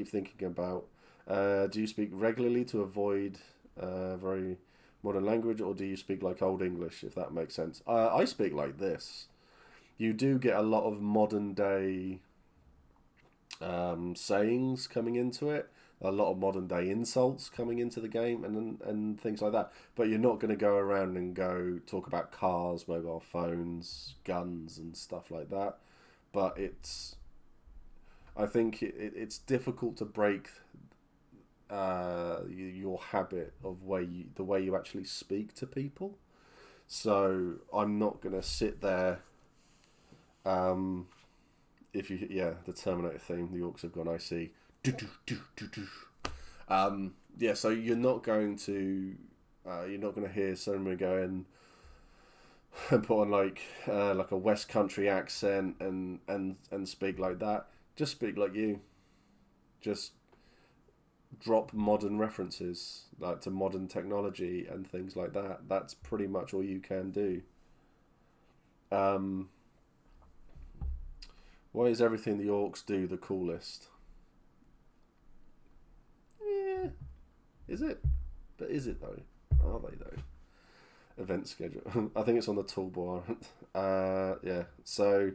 thinking about. Do you speak regularly to avoid very modern language, or do you speak like Old English, if that makes sense? I speak like this. You do get a lot of modern day sayings coming into it, a lot of modern day insults coming into the game and things like that, but you're not going to go around and talk about cars, mobile phones, guns and stuff like that. But I think it's difficult to break your habit of the way you actually speak to people. So I'm not going to sit there. The Terminator theme, the orcs have gone IC. yeah, so you're not going to hear somebody going and put on like a West Country accent and speak like that. Just speak like you. Just drop modern references like to modern technology and things like that. That's pretty much all you can do. Why is everything the orcs do the coolest? Yeah, is it? But is it though? Are they though? Event schedule. I think it's on the toolbar. Yeah. So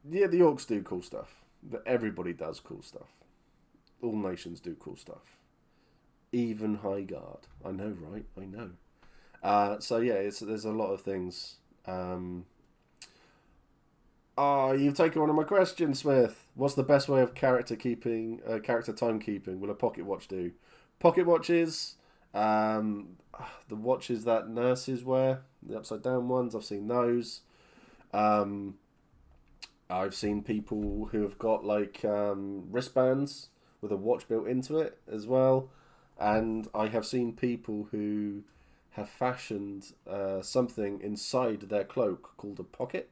yeah, the orcs do cool stuff. But everybody does cool stuff. All nations do cool stuff. Even High Guard. I know, right? I know. So yeah, there's a lot of things. You've taken one of my questions, Smith. What's the best way of character timekeeping? Will a pocket watch do? Pocket watches, the watches that nurses wear, the upside down ones. I've seen those. I've seen people who have got like wristbands with a watch built into it as well, and I have seen people who have fashioned something inside their cloak called a pocket,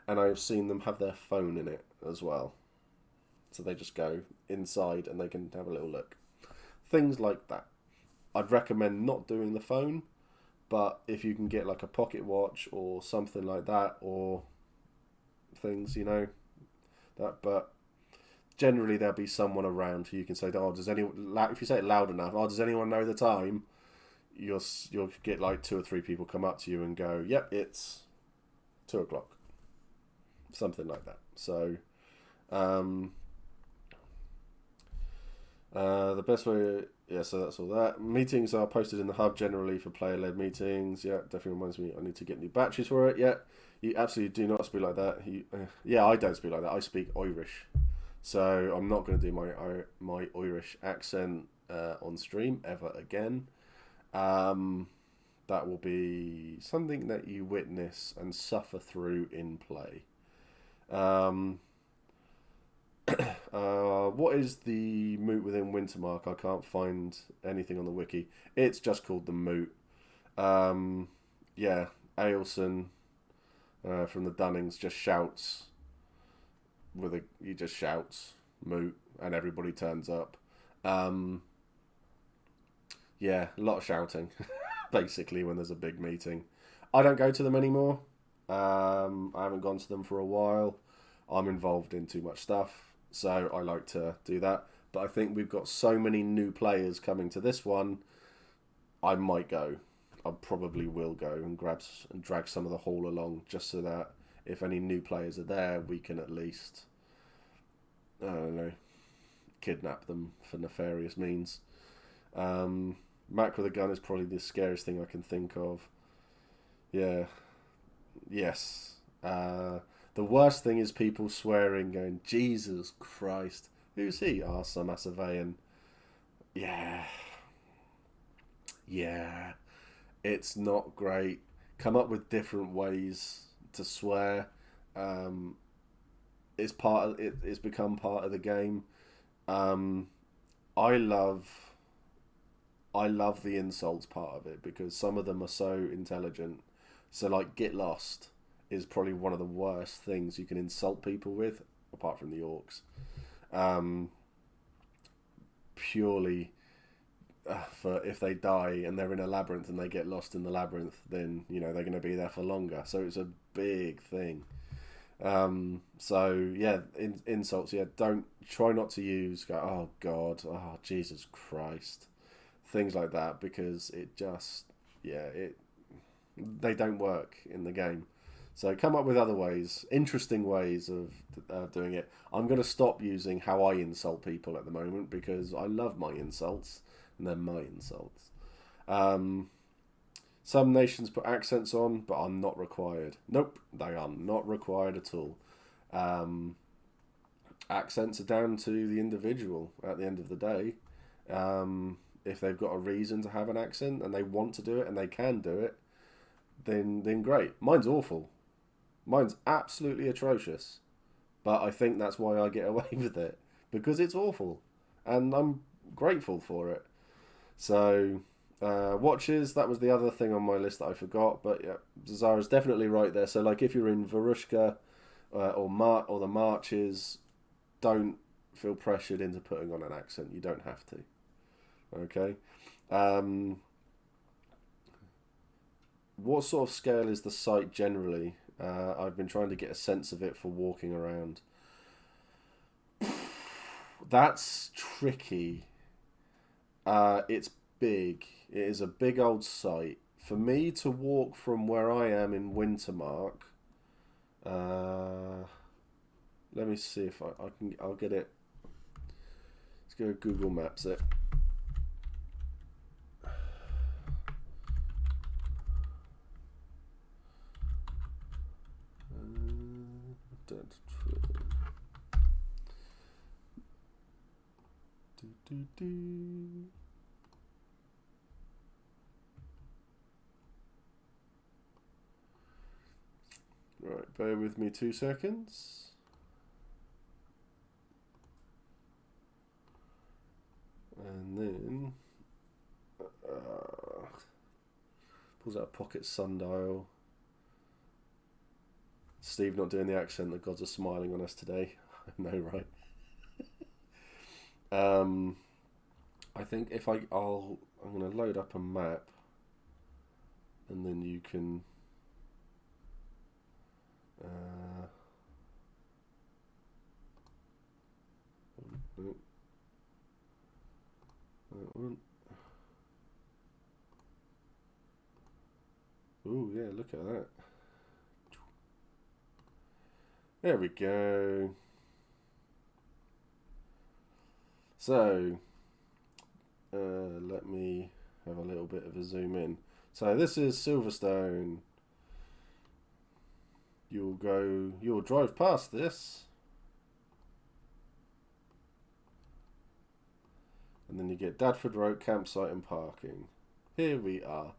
and I have seen them have their phone in it as well. So they just go inside and they can have a little look. Things like that. I'd recommend not doing the phone, but if you can get like a pocket watch or something like that, or things, that. But generally there'll be someone around who you can say, "Oh, does anyone?" If you say it loud enough, "Oh, does anyone know the time?" You'll get like 2 or 3 people come up to you and go, "Yep, it's 2:00," something like that. So, the best way, yeah. So that's all that. Meetings are posted in the hub generally for player-led meetings. Yeah, definitely reminds me I need to get new batteries for it. Yeah, you absolutely do not speak like that. Yeah, I don't speak like that. I speak Irish, so I'm not going to do my Irish accent on stream ever again. That will be something that you witness and suffer through in play. What is the moot within Wintermark? I can't find anything on the wiki. It's just called the moot. Yeah, Ailson from the Dunnings just shouts he just shouts moot and everybody turns up. Yeah, a lot of shouting basically when there's a big meeting. I don't go to them anymore. I haven't gone to them for a while. I'm involved in too much stuff, so I like to do that. But I think we've got so many new players coming to this one, I might go. I probably will go and drag some of the hall along, just so that if any new players are there, we can at least, I don't know, kidnap them for nefarious means. Mac with a gun is probably the scariest thing I can think of. Yeah. Yes. The worst thing is people swearing, going, "Jesus Christ, who's he?" Some Assaveyan. Yeah. Yeah. It's not great. Come up with different ways to swear. It's it's become part of the game. I love the insults part of it because some of them are so intelligent. So like get lost is probably one of the worst things you can insult people with, apart from the orcs. Purely for if they die and they're in a labyrinth and they get lost in the labyrinth, then they're going to be there for longer. So it's a big thing. So yeah, insults. Yeah, don't try not to use. Go, "Oh God, oh Jesus Christ," things like that, because it just they don't work in the game. So come up with other ways, interesting ways of doing it. I'm going to stop using how I insult people at the moment because I love my insults and they're my insults. Some nations put accents on, but are not required. Nope, they are not required at all. Accents are down to the individual at the end of the day. If they've got a reason to have an accent and they want to do it and they can do it, then great. Mine's awful. Mine's absolutely atrocious. But I think that's why I get away with it. Because it's awful. And grateful for it. So, watches, that was the other thing on my list that I forgot. But yeah, Zara's definitely right there. So, like, if you're in Varushka or the marches, don't feel pressured into putting on an accent. You don't have to. Okay. What sort of scale is the site generally? I've been trying to get a sense of it for walking around. That's tricky. It's big. It is a big old site. For me to walk from where I am in Wintermark, let me see if I can. I'll get it. Let's go Google Maps it. Right, bear with me 2 seconds. And then pulls out a pocket sundial. Steve not doing the accent. The gods are smiling on us today. I know, right? I think if I'm going to load up a map, and then you can. No. That one. Oh yeah, look at that. There we go. So, let me have a little bit of a zoom in. So this is Silverstone. You'll drive past this. And then you get Dadford Road campsite and parking. Here we are.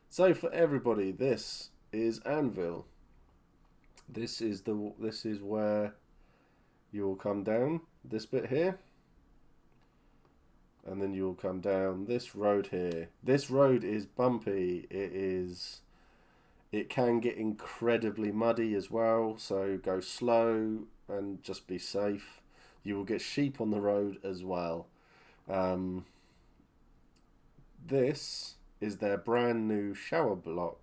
So for everybody, this is Anvil. This is where you will come down this bit here. And then you'll come down this road here. This road is bumpy. It can get incredibly muddy as well, so go slow and just be safe. You will get sheep on the road as well. This is their brand new shower block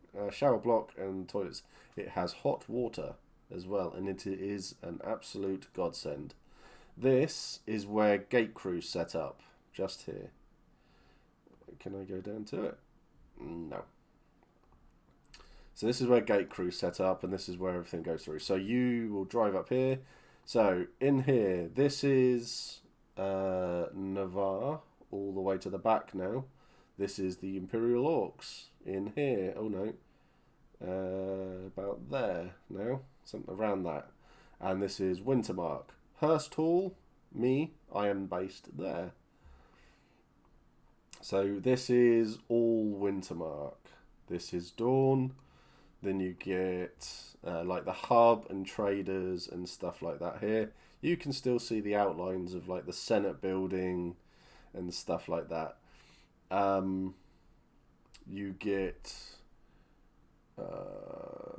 and toilets. It has hot water as well, and it is an absolute godsend. This is where gate crews set up, just here. Can I go down to it? No. So this is where gate crew set up, and this is where everything goes through. So you will drive up here. So in here, this is Navarre, all the way to the back now. This is the Imperial Orcs in here. Oh no, about there now, something around that. And this is Wintermark. Hurst Hall, I am based there. So this is all Wintermark. This is Dawn. Then you get like the hub and traders and stuff like that here. You can still see the outlines of like the Senate building and stuff like that. You get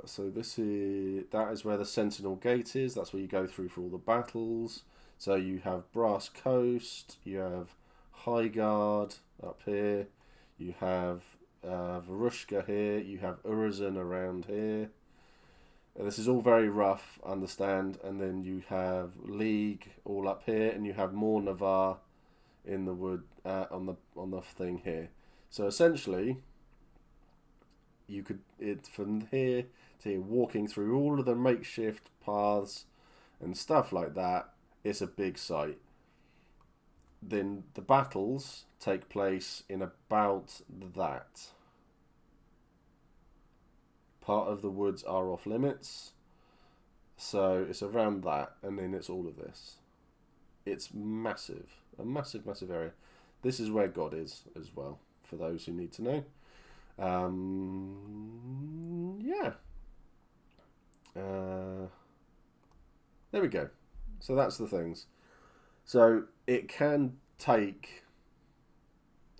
so that is where the Sentinel Gate is. That's where you go through for all the battles. So you have Brass Coast, you have Highguard up here, you have Varushka here, you have Urizen around here. This is all very rough, understand, and then you have League all up here, and you have more Navarre in the wood on the thing here. So essentially, you could from here to here, walking through all of the makeshift paths and stuff like that. It's a big site. Then the battles take place in about that. Part of the woods are off limits, so it's around that, and then it's all of this. It's massive, a massive, massive area. This is where God is as well, for those who need to know. Yeah. There we go. So that's the things. So it can take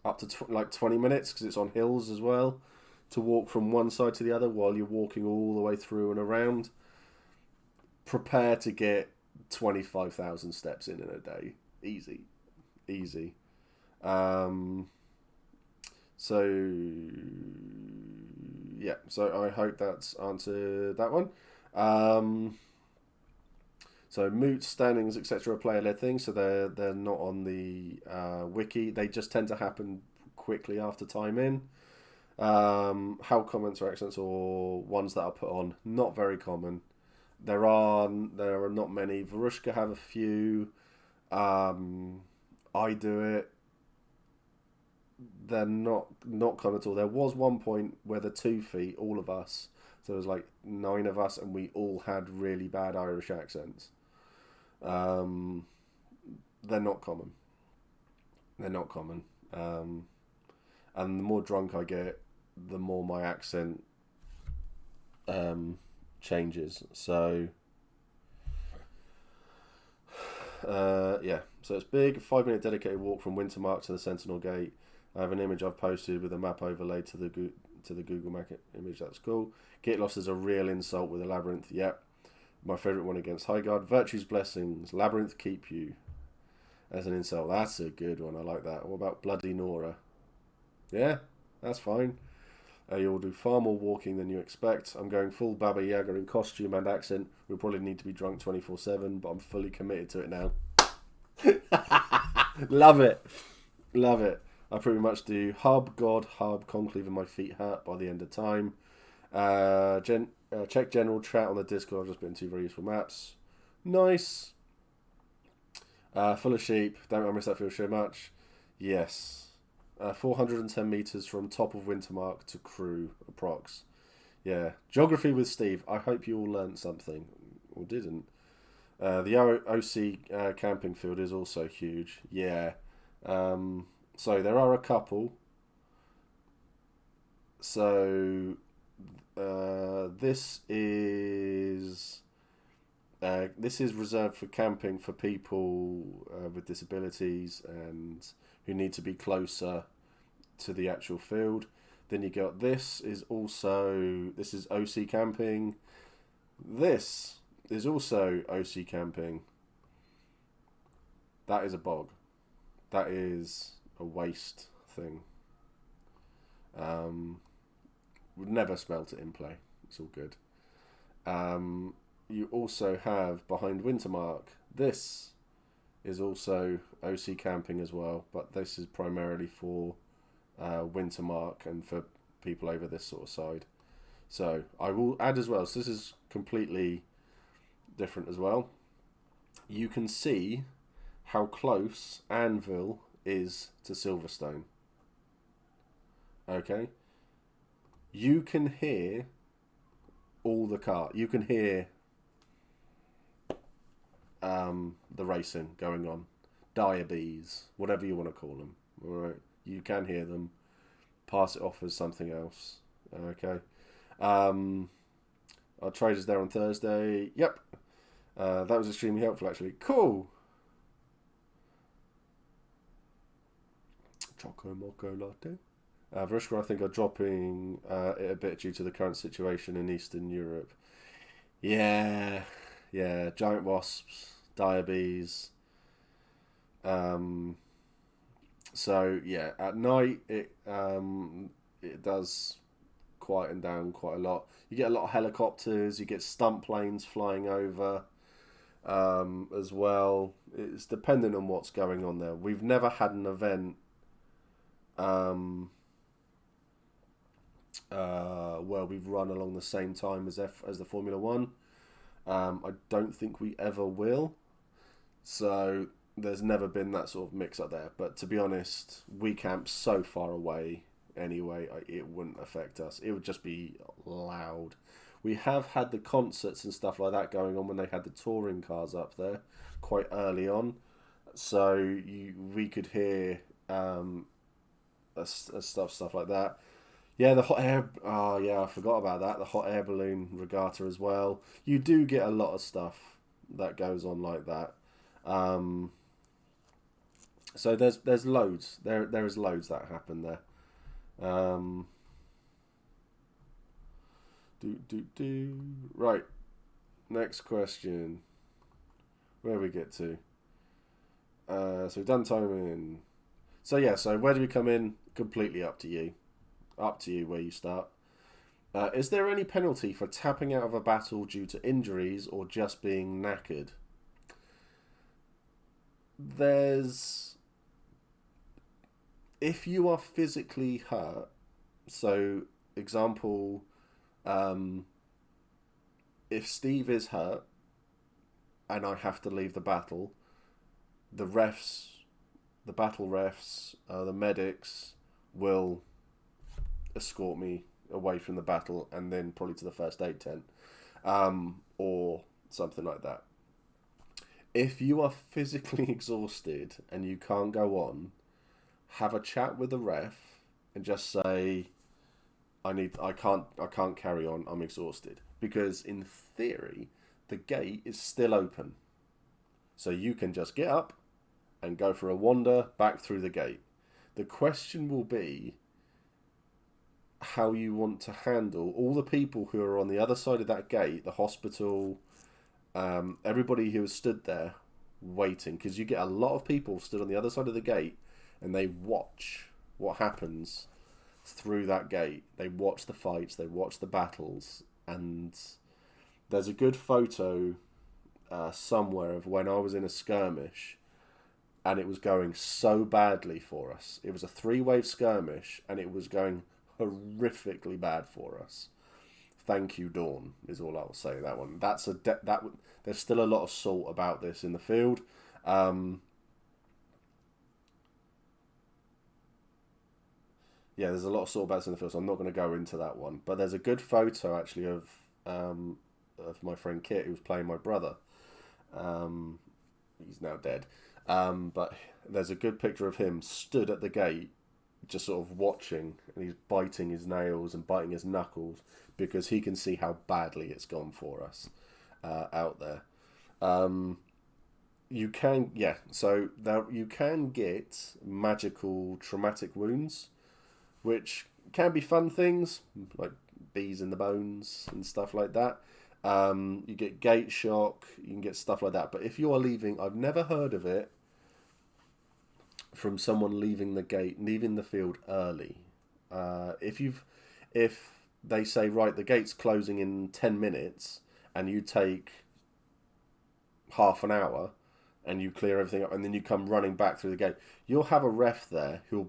up to like 20 minutes because it's on hills as well, to walk from one side to the other while you're walking all the way through and around. Prepare to get 25,000 steps in a day. Easy. So yeah, so I hope that's answered that one. So moots, standings, etc. are player-led things, so they're not on the wiki. They just tend to happen quickly after time in. How comments or accents or ones that are put on, not very common. There are not many. Varushka have a few. I do it. They're not common at all. There was one point where the 2 feet, all of us, so there was like 9 of us, and we all had really bad Irish accents. They're not common. And the more drunk I get, the more my accent changes. So yeah, so it's big. 5-minute dedicated walk from Wintermark to the Sentinel Gate. I have an image I've posted with a map overlay to the Google Map image. That's cool. Get lost is a real insult with a labyrinth. Yep. My favourite one against Highguard. Virtue's blessings. Labyrinth keep you. As an insult. That's a good one. I like that. What about Bloody Nora? Yeah, that's fine. You'll do far more walking than you expect. I'm going full Baba Yaga in costume and accent. We'll probably need to be drunk 24/7, but I'm fully committed to it now. Love it. I pretty much do hub, god, hub, conclave, and my feet hurt by the end of time. Check general chat on the Discord. I've just been 2 very useful maps. Nice. Full of sheep. Don't I miss that field so much? Yes. 410 metres from top of Wintermark to Crew, approx. Yeah. Geography with Steve. I hope you all learnt something. Or didn't. The OC camping field is also huge. Yeah. So there are a couple. So this is reserved for camping for people with disabilities and who need to be closer to the actual field. Then you got this is OC camping. This is also OC camping. That is a bog. That is a waste thing. Would never smelt it in play. It's all good. You also have behind Wintermark. This is also OC camping as well, but this is primarily for Wintermark and for people over this sort of side. So I will add as well. So this is completely different as well. You can see how close Anvil is to Silverstone. Okay. You can hear all the car. You can hear the racing going on. Diabees, whatever you want to call them. All right. You can hear them. Pass it off as something else. Okay. Our traders there on Thursday. Yep. That was extremely helpful, actually. Cool. Choco Moco Latte. Varushka, I think, are dropping it a bit due to the current situation in Eastern Europe. Yeah. Giant wasps, diabetes. So yeah, at night it does quieten down quite a lot. You get a lot of helicopters. You get stunt planes flying over as well. It's dependent on what's going on there. We've never had an event where we've run along the same time as the Formula One. I don't think we ever will. So there's never been that sort of mix up there. But to be honest, we camp so far away anyway, it wouldn't affect us. It would just be loud. We have had the concerts and stuff like that going on when they had the touring cars up there quite early on. So we could hear stuff like that. Yeah, the hot air. Oh yeah, I forgot about that. The hot air balloon regatta as well. You do get a lot of stuff that goes on like that. So there's loads. There is loads that happen there. Right. Next question. Where we get to? So we've done timing. So yeah. So where do we come in? Completely up to you. Up to you where you start. Is there any penalty for tapping out of a battle due to injuries or just being knackered? There's... If you are physically hurt, so example, if Steve is hurt and I have to leave the battle, the refs, the battle refs, the medics will escort me away from the battle and then probably to the first aid tent, or something like that. If you are physically exhausted and you can't go on, have a chat with the ref and just say, I can't carry on, I'm exhausted. Because in theory, the gate is still open. So you can just get up and go for a wander back through the gate. The question will be how you want to handle all the people who are on the other side of that gate, the hospital, everybody who has stood there waiting. Because you get a lot of people stood on the other side of the gate and they watch what happens through that gate. They watch the fights, they watch the battles, and there's a good photo somewhere of when I was in a skirmish and it was going so badly for us. It was a 3-wave skirmish and it was going horrifically bad for us. Thank you, Dawn, is all I'll say. That one. There's still a lot of salt about this in the field. Yeah, there's a lot of salt about this in the field, so I'm not going to go into that one. But there's a good photo actually of my friend Kit, who was playing my brother. He's now dead. But there's a good picture of him stood at the gate, just sort of watching, and he's biting his nails and biting his knuckles because he can see how badly it's gone for us out there. You can get magical traumatic wounds, which can be fun things like bees in the bones and stuff like that. You get gate shock, you can get stuff like that. But if you're leaving, I've never heard of it from someone leaving the field early. If they say, right, the gate's closing in 10 minutes and you take half an hour and you clear everything up and then you come running back through the gate, you'll have a ref there who'll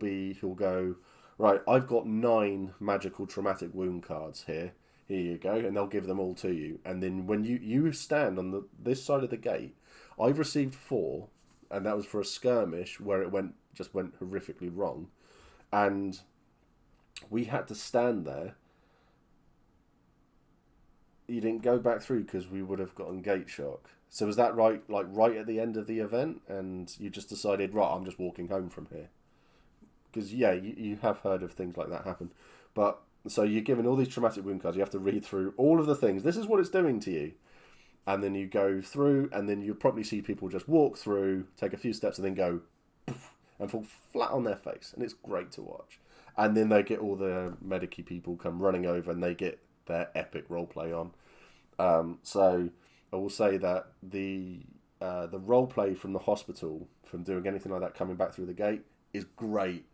go, right, I've got 9 magical traumatic wound cards here. Here you go. And they'll give them all to you. And then when you stand on this side of the gate, I've received 4, and that was for a skirmish where it went horrifically wrong. And we had to stand there. You didn't go back through because we would have gotten gate shock. So was that right at the end of the event? And you just decided, right, I'm just walking home from here? Because, yeah, you have heard of things like that happen. But, so you're given all these traumatic wound cards. You have to read through all of the things. This is what it's doing to you. And then you go through, and then you'll probably see people just walk through, take a few steps, and then go, poof, and fall flat on their face. And it's great to watch. And then they get all the medic-y people come running over, and they get their epic roleplay on. So I will say that the roleplay from the hospital, from doing anything like that, coming back through the gate, is great.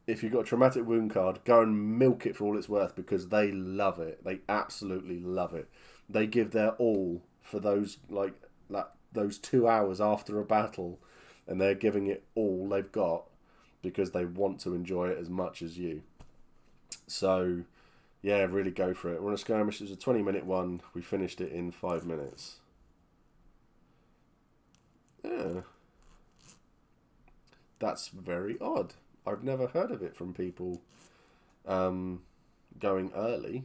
If you've got a traumatic wound card, go and milk it for all it's worth, because they love it. They absolutely love it. They give their all for those those 2 hours after a battle, and they're giving it all they've got because they want to enjoy it as much as you. So, yeah, really go for it. We're on a skirmish. It was a 20-minute one. We finished it in 5 minutes. Yeah. That's very odd. I've never heard of it from people going early.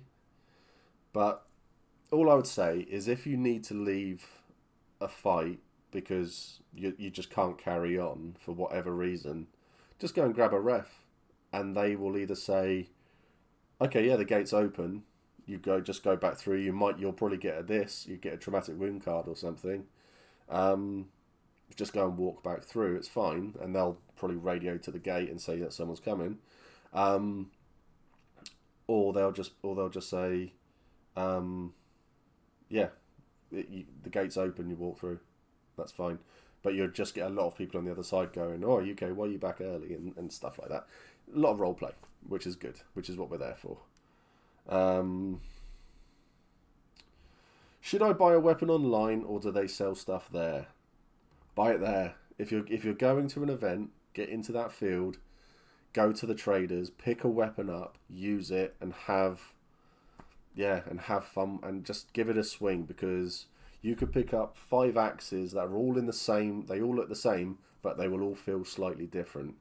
But all I would say is if you need to leave a fight because you just can't carry on for whatever reason, just go and grab a ref, and they will either say, okay, yeah, the gate's open, just go back through, you'll probably get you get a traumatic wound card or something, just go and walk back through. It's fine, and they'll probably radio to the gate and say that someone's coming, or they'll just say, yeah, the gate's open, you walk through. That's fine. But you'll just get a lot of people on the other side going, oh, UK, why are you back early? And stuff like that. A lot of role play, which is good, which is what we're there for. Should I buy a weapon online, or do they sell stuff there? Buy it there. If you're going to an event, get into that field, go to the traders, pick a weapon up, use it, and have fun, and just give it a swing, because you could pick up 5 axes that are all in the same, they all look the same, but they will all feel slightly different.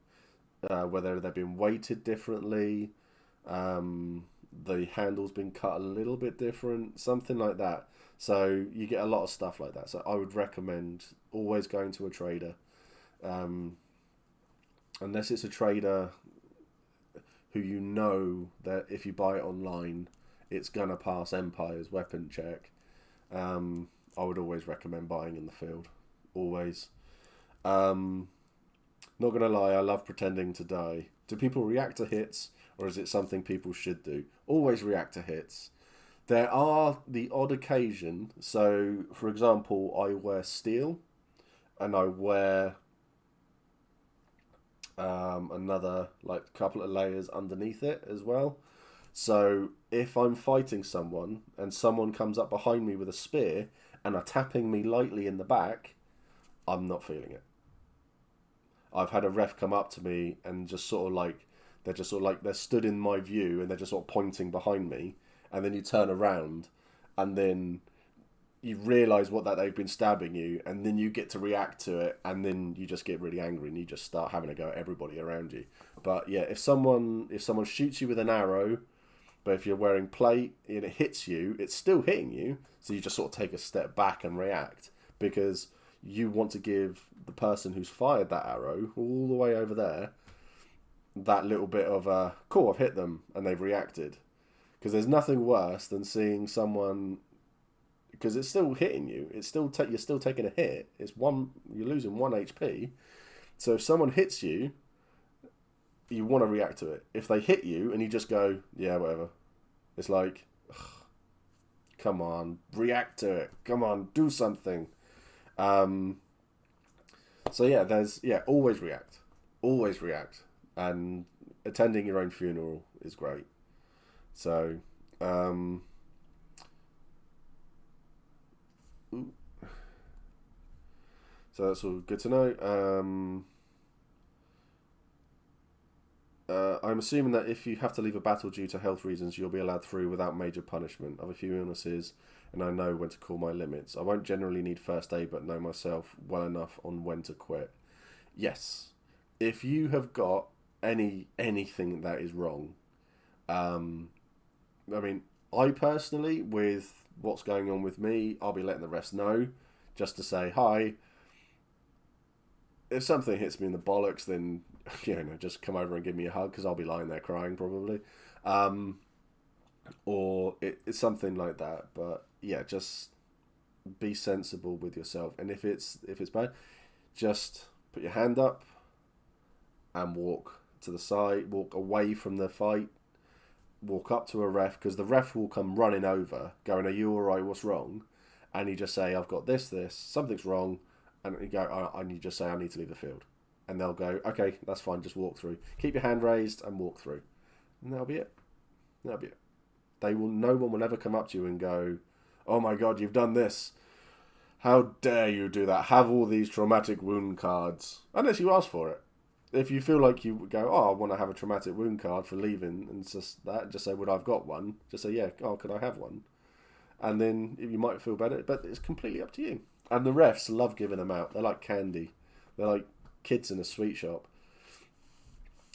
Whether they've been weighted differently, the handle's been cut a little bit different, something like that. So you get a lot of stuff like that. So I would recommend always going to a trader. Unless it's a trader who you know that if you buy it online, it's going to pass Empire's weapon check. I would always recommend buying in the field. Always. Not going to lie, I love pretending to die. Do people react to hits, or is it something people should do? Always react to hits. There are the odd occasion. So, for example, I wear steel, and I wear another couple of layers underneath it as well. So if I'm fighting someone and someone comes up behind me with a spear and are tapping me lightly in the back, I'm not feeling it. I've had a ref come up to me and just they're stood in my view and they're just sort of pointing behind me, and then you turn around and then you realise that they've been stabbing you, and then you get to react to it, and then you just get really angry and you just start having a go at everybody around you. But yeah, if someone shoots you with an arrow, but if you're wearing plate and it hits you, it's still hitting you, so you just sort of take a step back and react, because you want to give the person who's fired that arrow all the way over there that little bit of a, cool, I've hit them and they've reacted. Because there's nothing worse than seeing someone, because it's still hitting you, you're still taking a hit, you're losing 1 HP, so if someone hits you, you want to react to it. If they hit you and you just go, yeah, whatever, it's like, ugh, come on, react to it, come on, do something. So yeah, always react, and attending your own funeral is great. So so that's all good to know. I'm assuming that if you have to leave a battle due to health reasons, you'll be allowed through without major punishment. I have a few illnesses, and I know when to call my limits. I won't generally need first aid, but know myself well enough on when to quit. Yes. If you have got anything that is wrong, I mean, I personally, with what's going on with me, I'll be letting the rest know, just to say, hi, if something hits me in the bollocks, then just come over and give me a hug, because I'll be lying there crying probably, or it's something like that. But yeah, just be sensible with yourself, and if it's bad, just put your hand up and walk to the side, walk away from the fight, walk up to a ref, because the ref will come running over going, are you alright, what's wrong? And you just say, I've got this, something's wrong. And you go, and you just say, I need to leave the field. And they'll go, okay, that's fine, just walk through. Keep your hand raised and walk through. And that'll be it. No one will ever come up to you and go, oh my God, you've done this. How dare you do that? Have all these traumatic wound cards. Unless you ask for it. If you feel like you go, oh, I want to have a traumatic wound card for leaving, and just say, well, I've got one. Just say, yeah, oh, could I have one? And then you might feel better, but it's completely up to you. And the refs love giving them out. They're like candy. They're like kids in a sweet shop.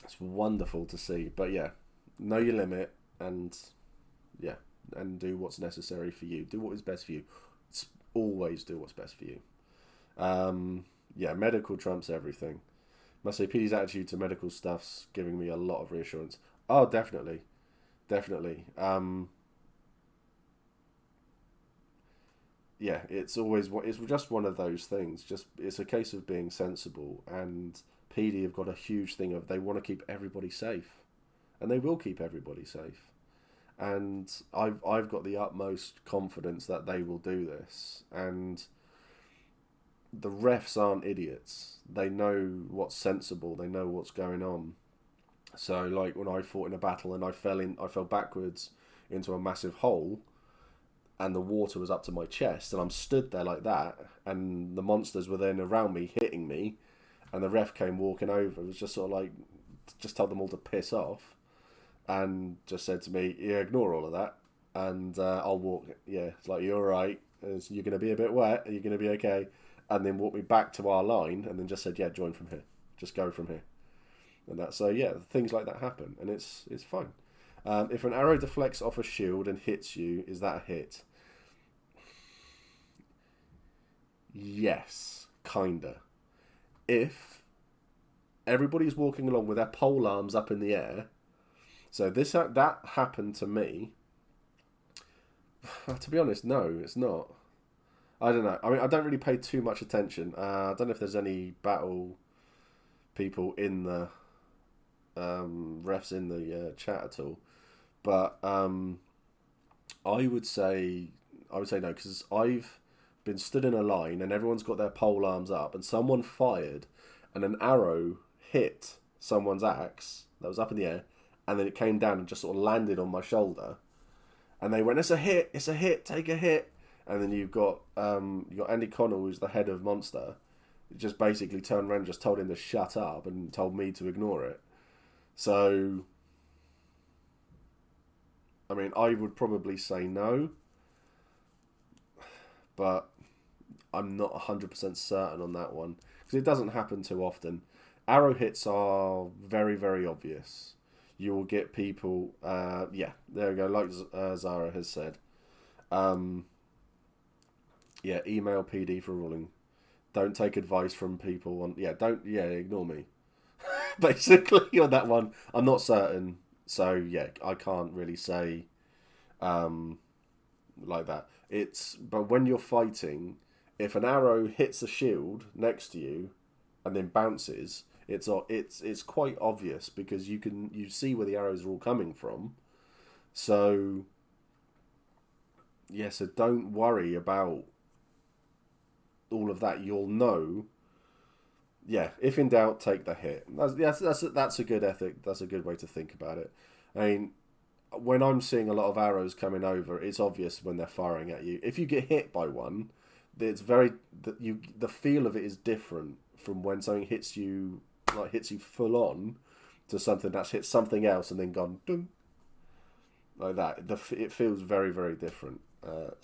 It's wonderful to see. But yeah, know your limit, and do what's necessary for you. Do what is best for you. Always do what's best for you. Medical trumps everything. Must say, PD's attitude to medical stuff's giving me a lot of reassurance. Oh, definitely. yeah, it's just one of those things. Just it's a case of being sensible, and PD have got a huge thing of they want to keep everybody safe, and they will keep everybody safe. And I've got the utmost confidence that they will do this. And the refs aren't idiots. They know what's sensible. They know what's going on. So like when I fought in a battle and I fell backwards into a massive hole, and the water was up to my chest, and I'm stood there like that, and the monsters were then around me hitting me, and the ref came walking over. It was just sort of like, just told them all to piss off, and just said to me, "Yeah, ignore all of that, and I'll walk." Yeah, it's like, "You're all right. You're going to be a bit wet. You're going to be okay," and then walked me back to our line, and then just said, "Yeah, join from here. Just go from here." And that, so yeah, things like that happen, and it's fine. If an arrow deflects off a shield and hits you, is that a hit? Yes, kinda. If everybody's walking along with their pole arms up in the air, so that happened to me. To be honest, no, it's not. I don't know. I mean, I don't really pay too much attention. I don't know if there's any battle people in the refs in the chat at all, but I would say no, because I've been stood in a line and everyone's got their pole arms up, and someone fired, and an arrow hit someone's axe that was up in the air, and then it came down and just sort of landed on my shoulder, and they went, "It's a hit, take a hit." And then you've got Andy Connell, who's the head of Monster, just basically turned around and just told him to shut up and told me to ignore it. So, I mean, I would probably say no, but I'm not 100% certain on that one, because it doesn't happen too often. Arrow hits are very, very obvious. You will get people, yeah, there we go, like Zara has said. Yeah, email PD for ruling. Don't take advice from people on, ignore me. Basically, on that one, I'm not certain. So, yeah, I can't really say like that. But when you're fighting, if an arrow hits a shield next to you and then bounces, it's quite obvious, because you see where the arrows are all coming from. So yeah, so don't worry about all of that. You'll know. Yeah, if in doubt, take the hit. That's a good ethic. That's a good way to think about it. I mean, when I'm seeing a lot of arrows coming over, it's obvious when they're firing at you. If you get hit by one, the feel of it is different from when something hits you full on, to something that's hit something else and then gone dun, like that. It feels very, very different. What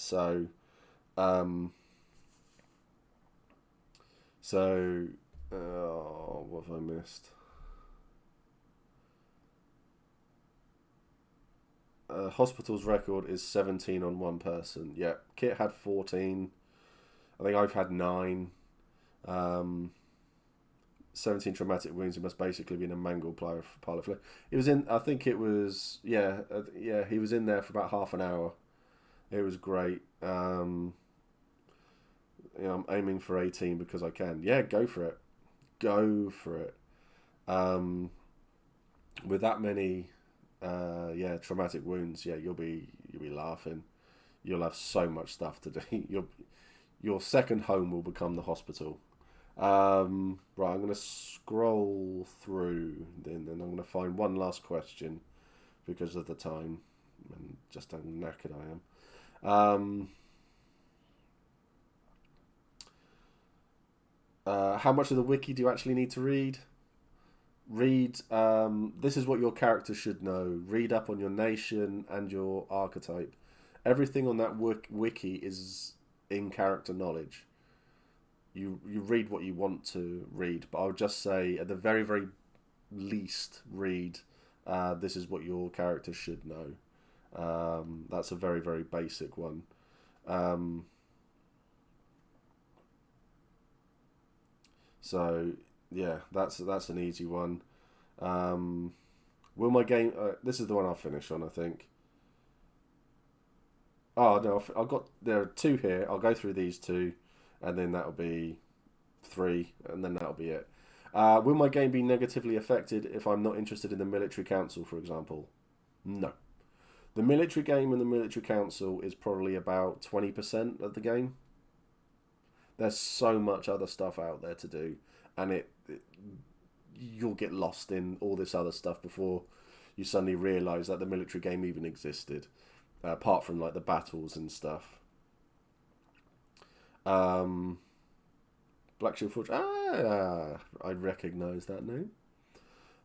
have I missed? Hospital's record is 17 on one person. Yeah, Kit had 14. I think I've had 9. 17 traumatic wounds. He must basically be in a mangled pile of flesh. He was in. I think it was. Yeah. He was in there for about half an hour. It was great. I'm aiming for 18 because I can. Yeah, go for it. Go for it. With that many, traumatic wounds. Yeah, you'll be laughing. You'll have so much stuff to do. Your second home will become the hospital. Right, I'm going to scroll through, then I'm going to find one last question because of the time and just how knackered I am. How much of the wiki do you actually need to read? This is what your character should know. Read up on your nation and your archetype. Everything on that wiki is in character knowledge. You read what you want to read, but I would just say at the very, very least, read this is what your character should know. That's a very, very basic one. So yeah, that's an easy one. Will my game? This is the one I'll finish on, I think. Oh no, there are 2 here. I'll go through these 2, and then that'll be 3, and then that'll be it. Will my game be negatively affected if I'm not interested in the military council, for example? No. The military game and the military council is probably about 20% of the game. There's so much other stuff out there to do, and you'll get lost in all this other stuff before you suddenly realise that the military game even existed, apart from like the battles and stuff. Black Shield Forge. I recognise that name.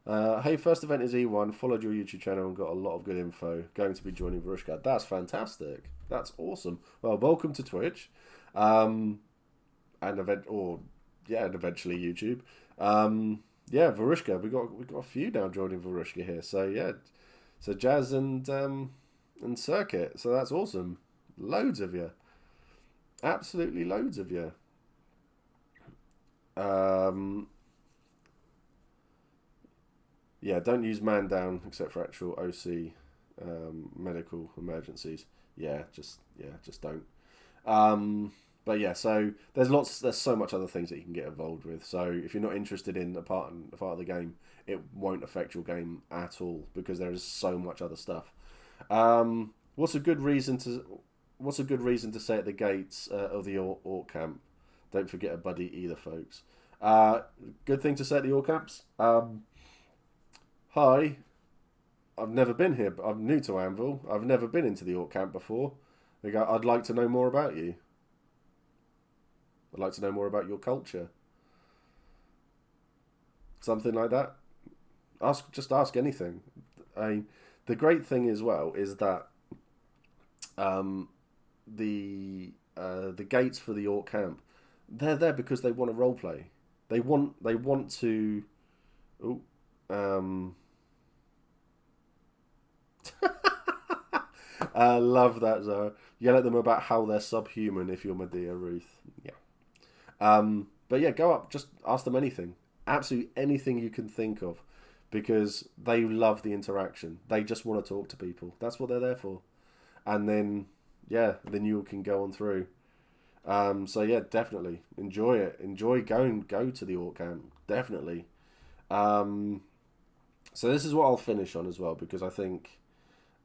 Hey, first event is E1. Followed your YouTube channel and got a lot of good info. Going to be joining Varushka. That's fantastic. That's awesome. Well, welcome to Twitch, and eventually YouTube. Yeah, Varushka. We got a few now joining Varushka here. So yeah, so Jazz and Circuit. So that's awesome. Loads of you. Absolutely loads of you. Yeah, don't use man down except for actual OC medical emergencies. Just don't. But yeah, so there's so much other things that you can get involved with. So if you're not interested in a part of the game, it won't affect your game at all because there is so much other stuff. What's a good reason to say at the gates of the Orc camp? Don't forget a buddy either, folks. Good thing to say at the Orc camps. Hi, I've never been here. But I'm new to Anvil. I've never been into the Orc camp before. They go, I'd like to know more about you. I'd like to know more about your culture. Something like that. Just ask anything. The great thing as well is that the gates for the Orc camp, they're there because they want to roleplay. They want to. I love that, Zara. Yell at them about how they're subhuman if you're Medea Ruth. Yeah. But yeah, go up. Just ask them anything. Absolutely anything you can think of. Because they love the interaction. They just want to talk to people. That's what they're there for. And then, yeah, then you can go on through. So yeah, definitely. Enjoy it. Go to the Orc camp. Definitely. So this is what I'll finish on as well, because I think...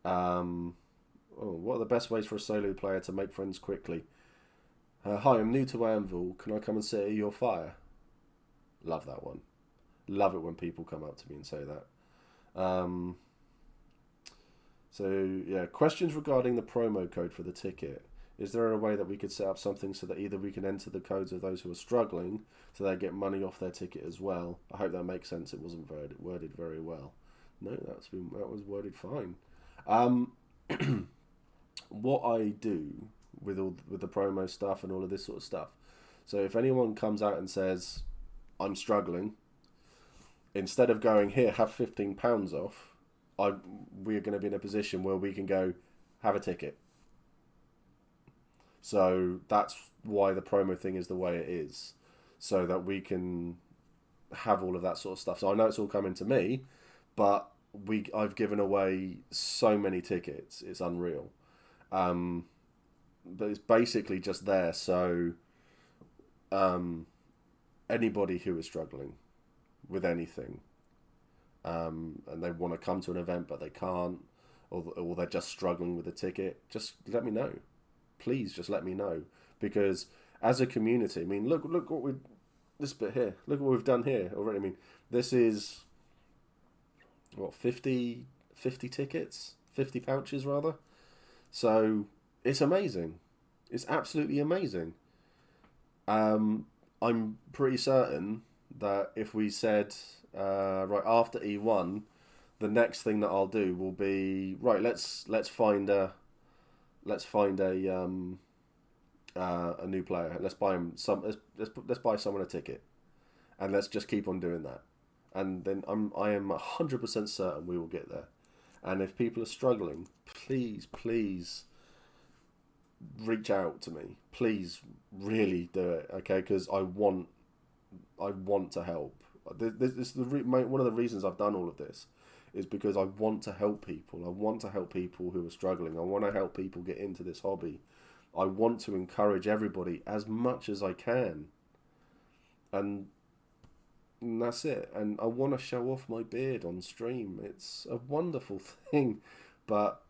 what are the best ways for a solo player to make friends quickly? Hi, I'm new to Anvil. Can I come and sit at your fire? Love that one. Love it when people come up to me and say that. So, yeah, questions regarding the promo code for the ticket. Is there a way that we could set up something so that either we can enter the codes of those who are struggling so they get money off their ticket as well? I hope that makes sense. It wasn't worded very well. No, that was worded fine. What I do with the promo stuff and all of this sort of stuff. So if anyone comes out and says, I'm struggling, instead of going, here, have £15 off, we're going to be in a position where we can go, have a ticket. So that's why the promo thing is the way it is, so that we can have all of that sort of stuff. So I know it's all coming to me, but I've given away so many tickets, it's unreal. But it's basically just there, so anybody who is struggling with anything, and they want to come to an event but they can't, or they're just struggling with a ticket, just let me know. Please just let me know, because as a community, I mean, look what this bit here, look what we've done here already. I mean, this is what, 50 tickets, 50 pouches rather. So it's amazing. It's absolutely amazing. I'm pretty certain that if we said right after E1, the next thing that I'll do will be, right, let's find a new player. Let's buy him let's buy someone a ticket, and let's just keep on doing that. And then I am 100% certain we will get there. And if people are struggling, please reach out to me. Please, really do it, okay? Because I want to help. This is one of the reasons I've done all of this, is because I want to help people. I want to help people who are struggling. I want to help people get into this hobby. I want to encourage everybody as much as I can. And that's it. And I want to show off my beard on stream. It's a wonderful thing. But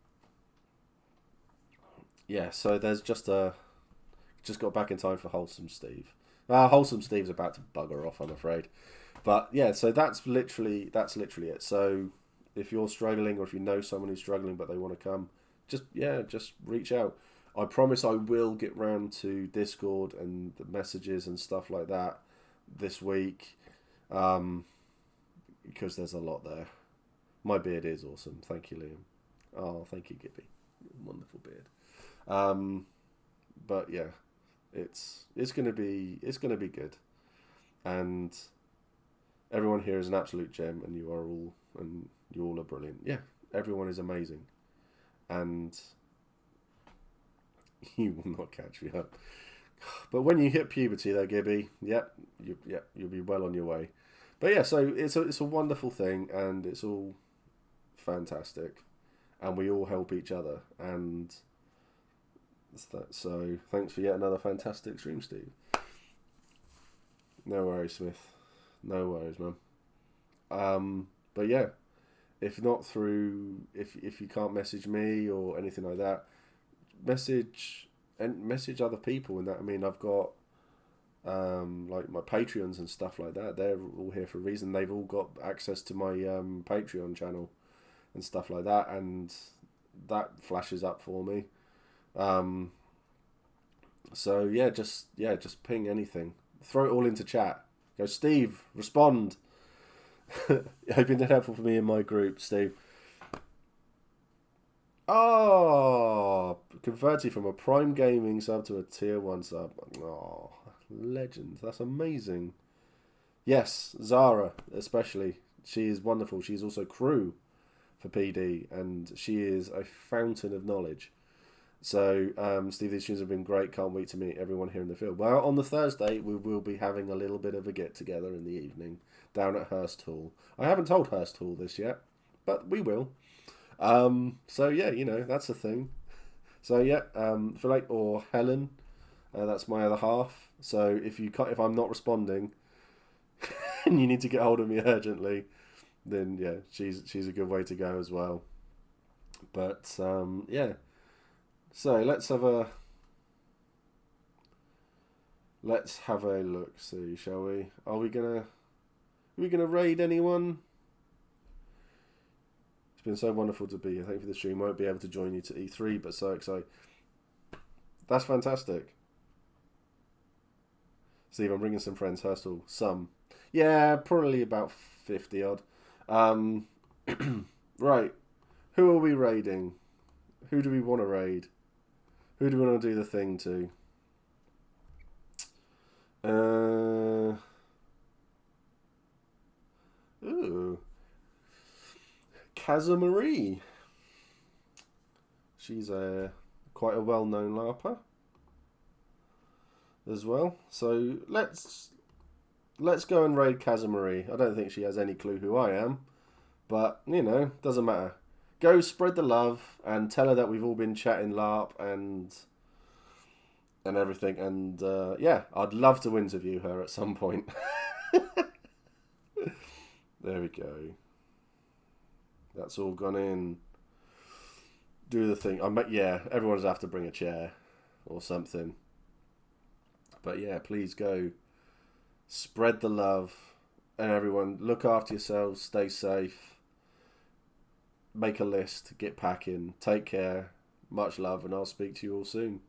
yeah, so there's just got back in time for Wholesome Steve. Wholesome Steve's about to bugger off, I'm afraid. But yeah, so that's literally it. So if you're struggling, or if you know someone who's struggling but they want to come, just reach out. I promise I will get round to Discord and the messages and stuff like that this week, because there's a lot there. My beard is awesome. Thank you, Liam. Oh, thank you, Gibby. Wonderful beard. But yeah, it's gonna be good, and everyone here is an absolute gem, and you all are brilliant. Yeah, everyone is amazing, and you will not catch me up. But when you hit puberty, though, Gibby, you'll be well on your way. But yeah, so it's a wonderful thing, and it's all fantastic, and we all help each other, and that's that. So thanks for yet another fantastic stream, Steve. No worries, Smith. No worries, man. But yeah, if not through, if you can't message me or anything like that, message other people. And that, I mean, I've got like my Patreons and stuff like that. They're all here for a reason. They've all got access to my Patreon channel and stuff like that, and that flashes up for me. So yeah, just ping anything. Throw it all into chat. Go, Steve, respond. You've been helpful for me in my group, Steve. Oh, converted from a Prime Gaming sub to a Tier 1 sub. Oh, legend. That's amazing. Yes, Zara, especially. She is wonderful. She's also crew for PD, and she is a fountain of knowledge. So, Steve, these streams have been great. Can't wait to meet everyone here in the field. Well, on the Thursday, we will be having a little bit of a get-together in the evening down at Hurst Hall. I haven't told Hurst Hall this yet, but we will. So, yeah, that's a thing. So, yeah, Philip or Helen, that's my other half. So, if I'm not responding and you need to get hold of me urgently, then, yeah, she's a good way to go as well. But, yeah. So let's have a look. See, shall we? Are we gonna raid anyone? It's been so wonderful to be here. Thank you for the stream. Won't be able to join you to E3, but so excited. That's fantastic. Steve, I'm bringing some friends. Hurstal, some. Yeah, probably about 50 odd. Right. Who are we raiding? Who do we want to raid? Who do we want to do the thing to? Kazamarie. She's quite a well-known LARPer as well. So let's go and raid Kazamarie. I don't think she has any clue who I am, but doesn't matter. Go spread the love and tell her that we've all been chatting LARP and everything. And yeah, I'd love to interview her at some point. There we go. That's all gone in. Do the thing. Yeah, everyone's have to bring a chair or something. But yeah, please go spread the love, and everyone look after yourselves. Stay safe. Make a list, get packing, take care, much love, and I'll speak to you all soon.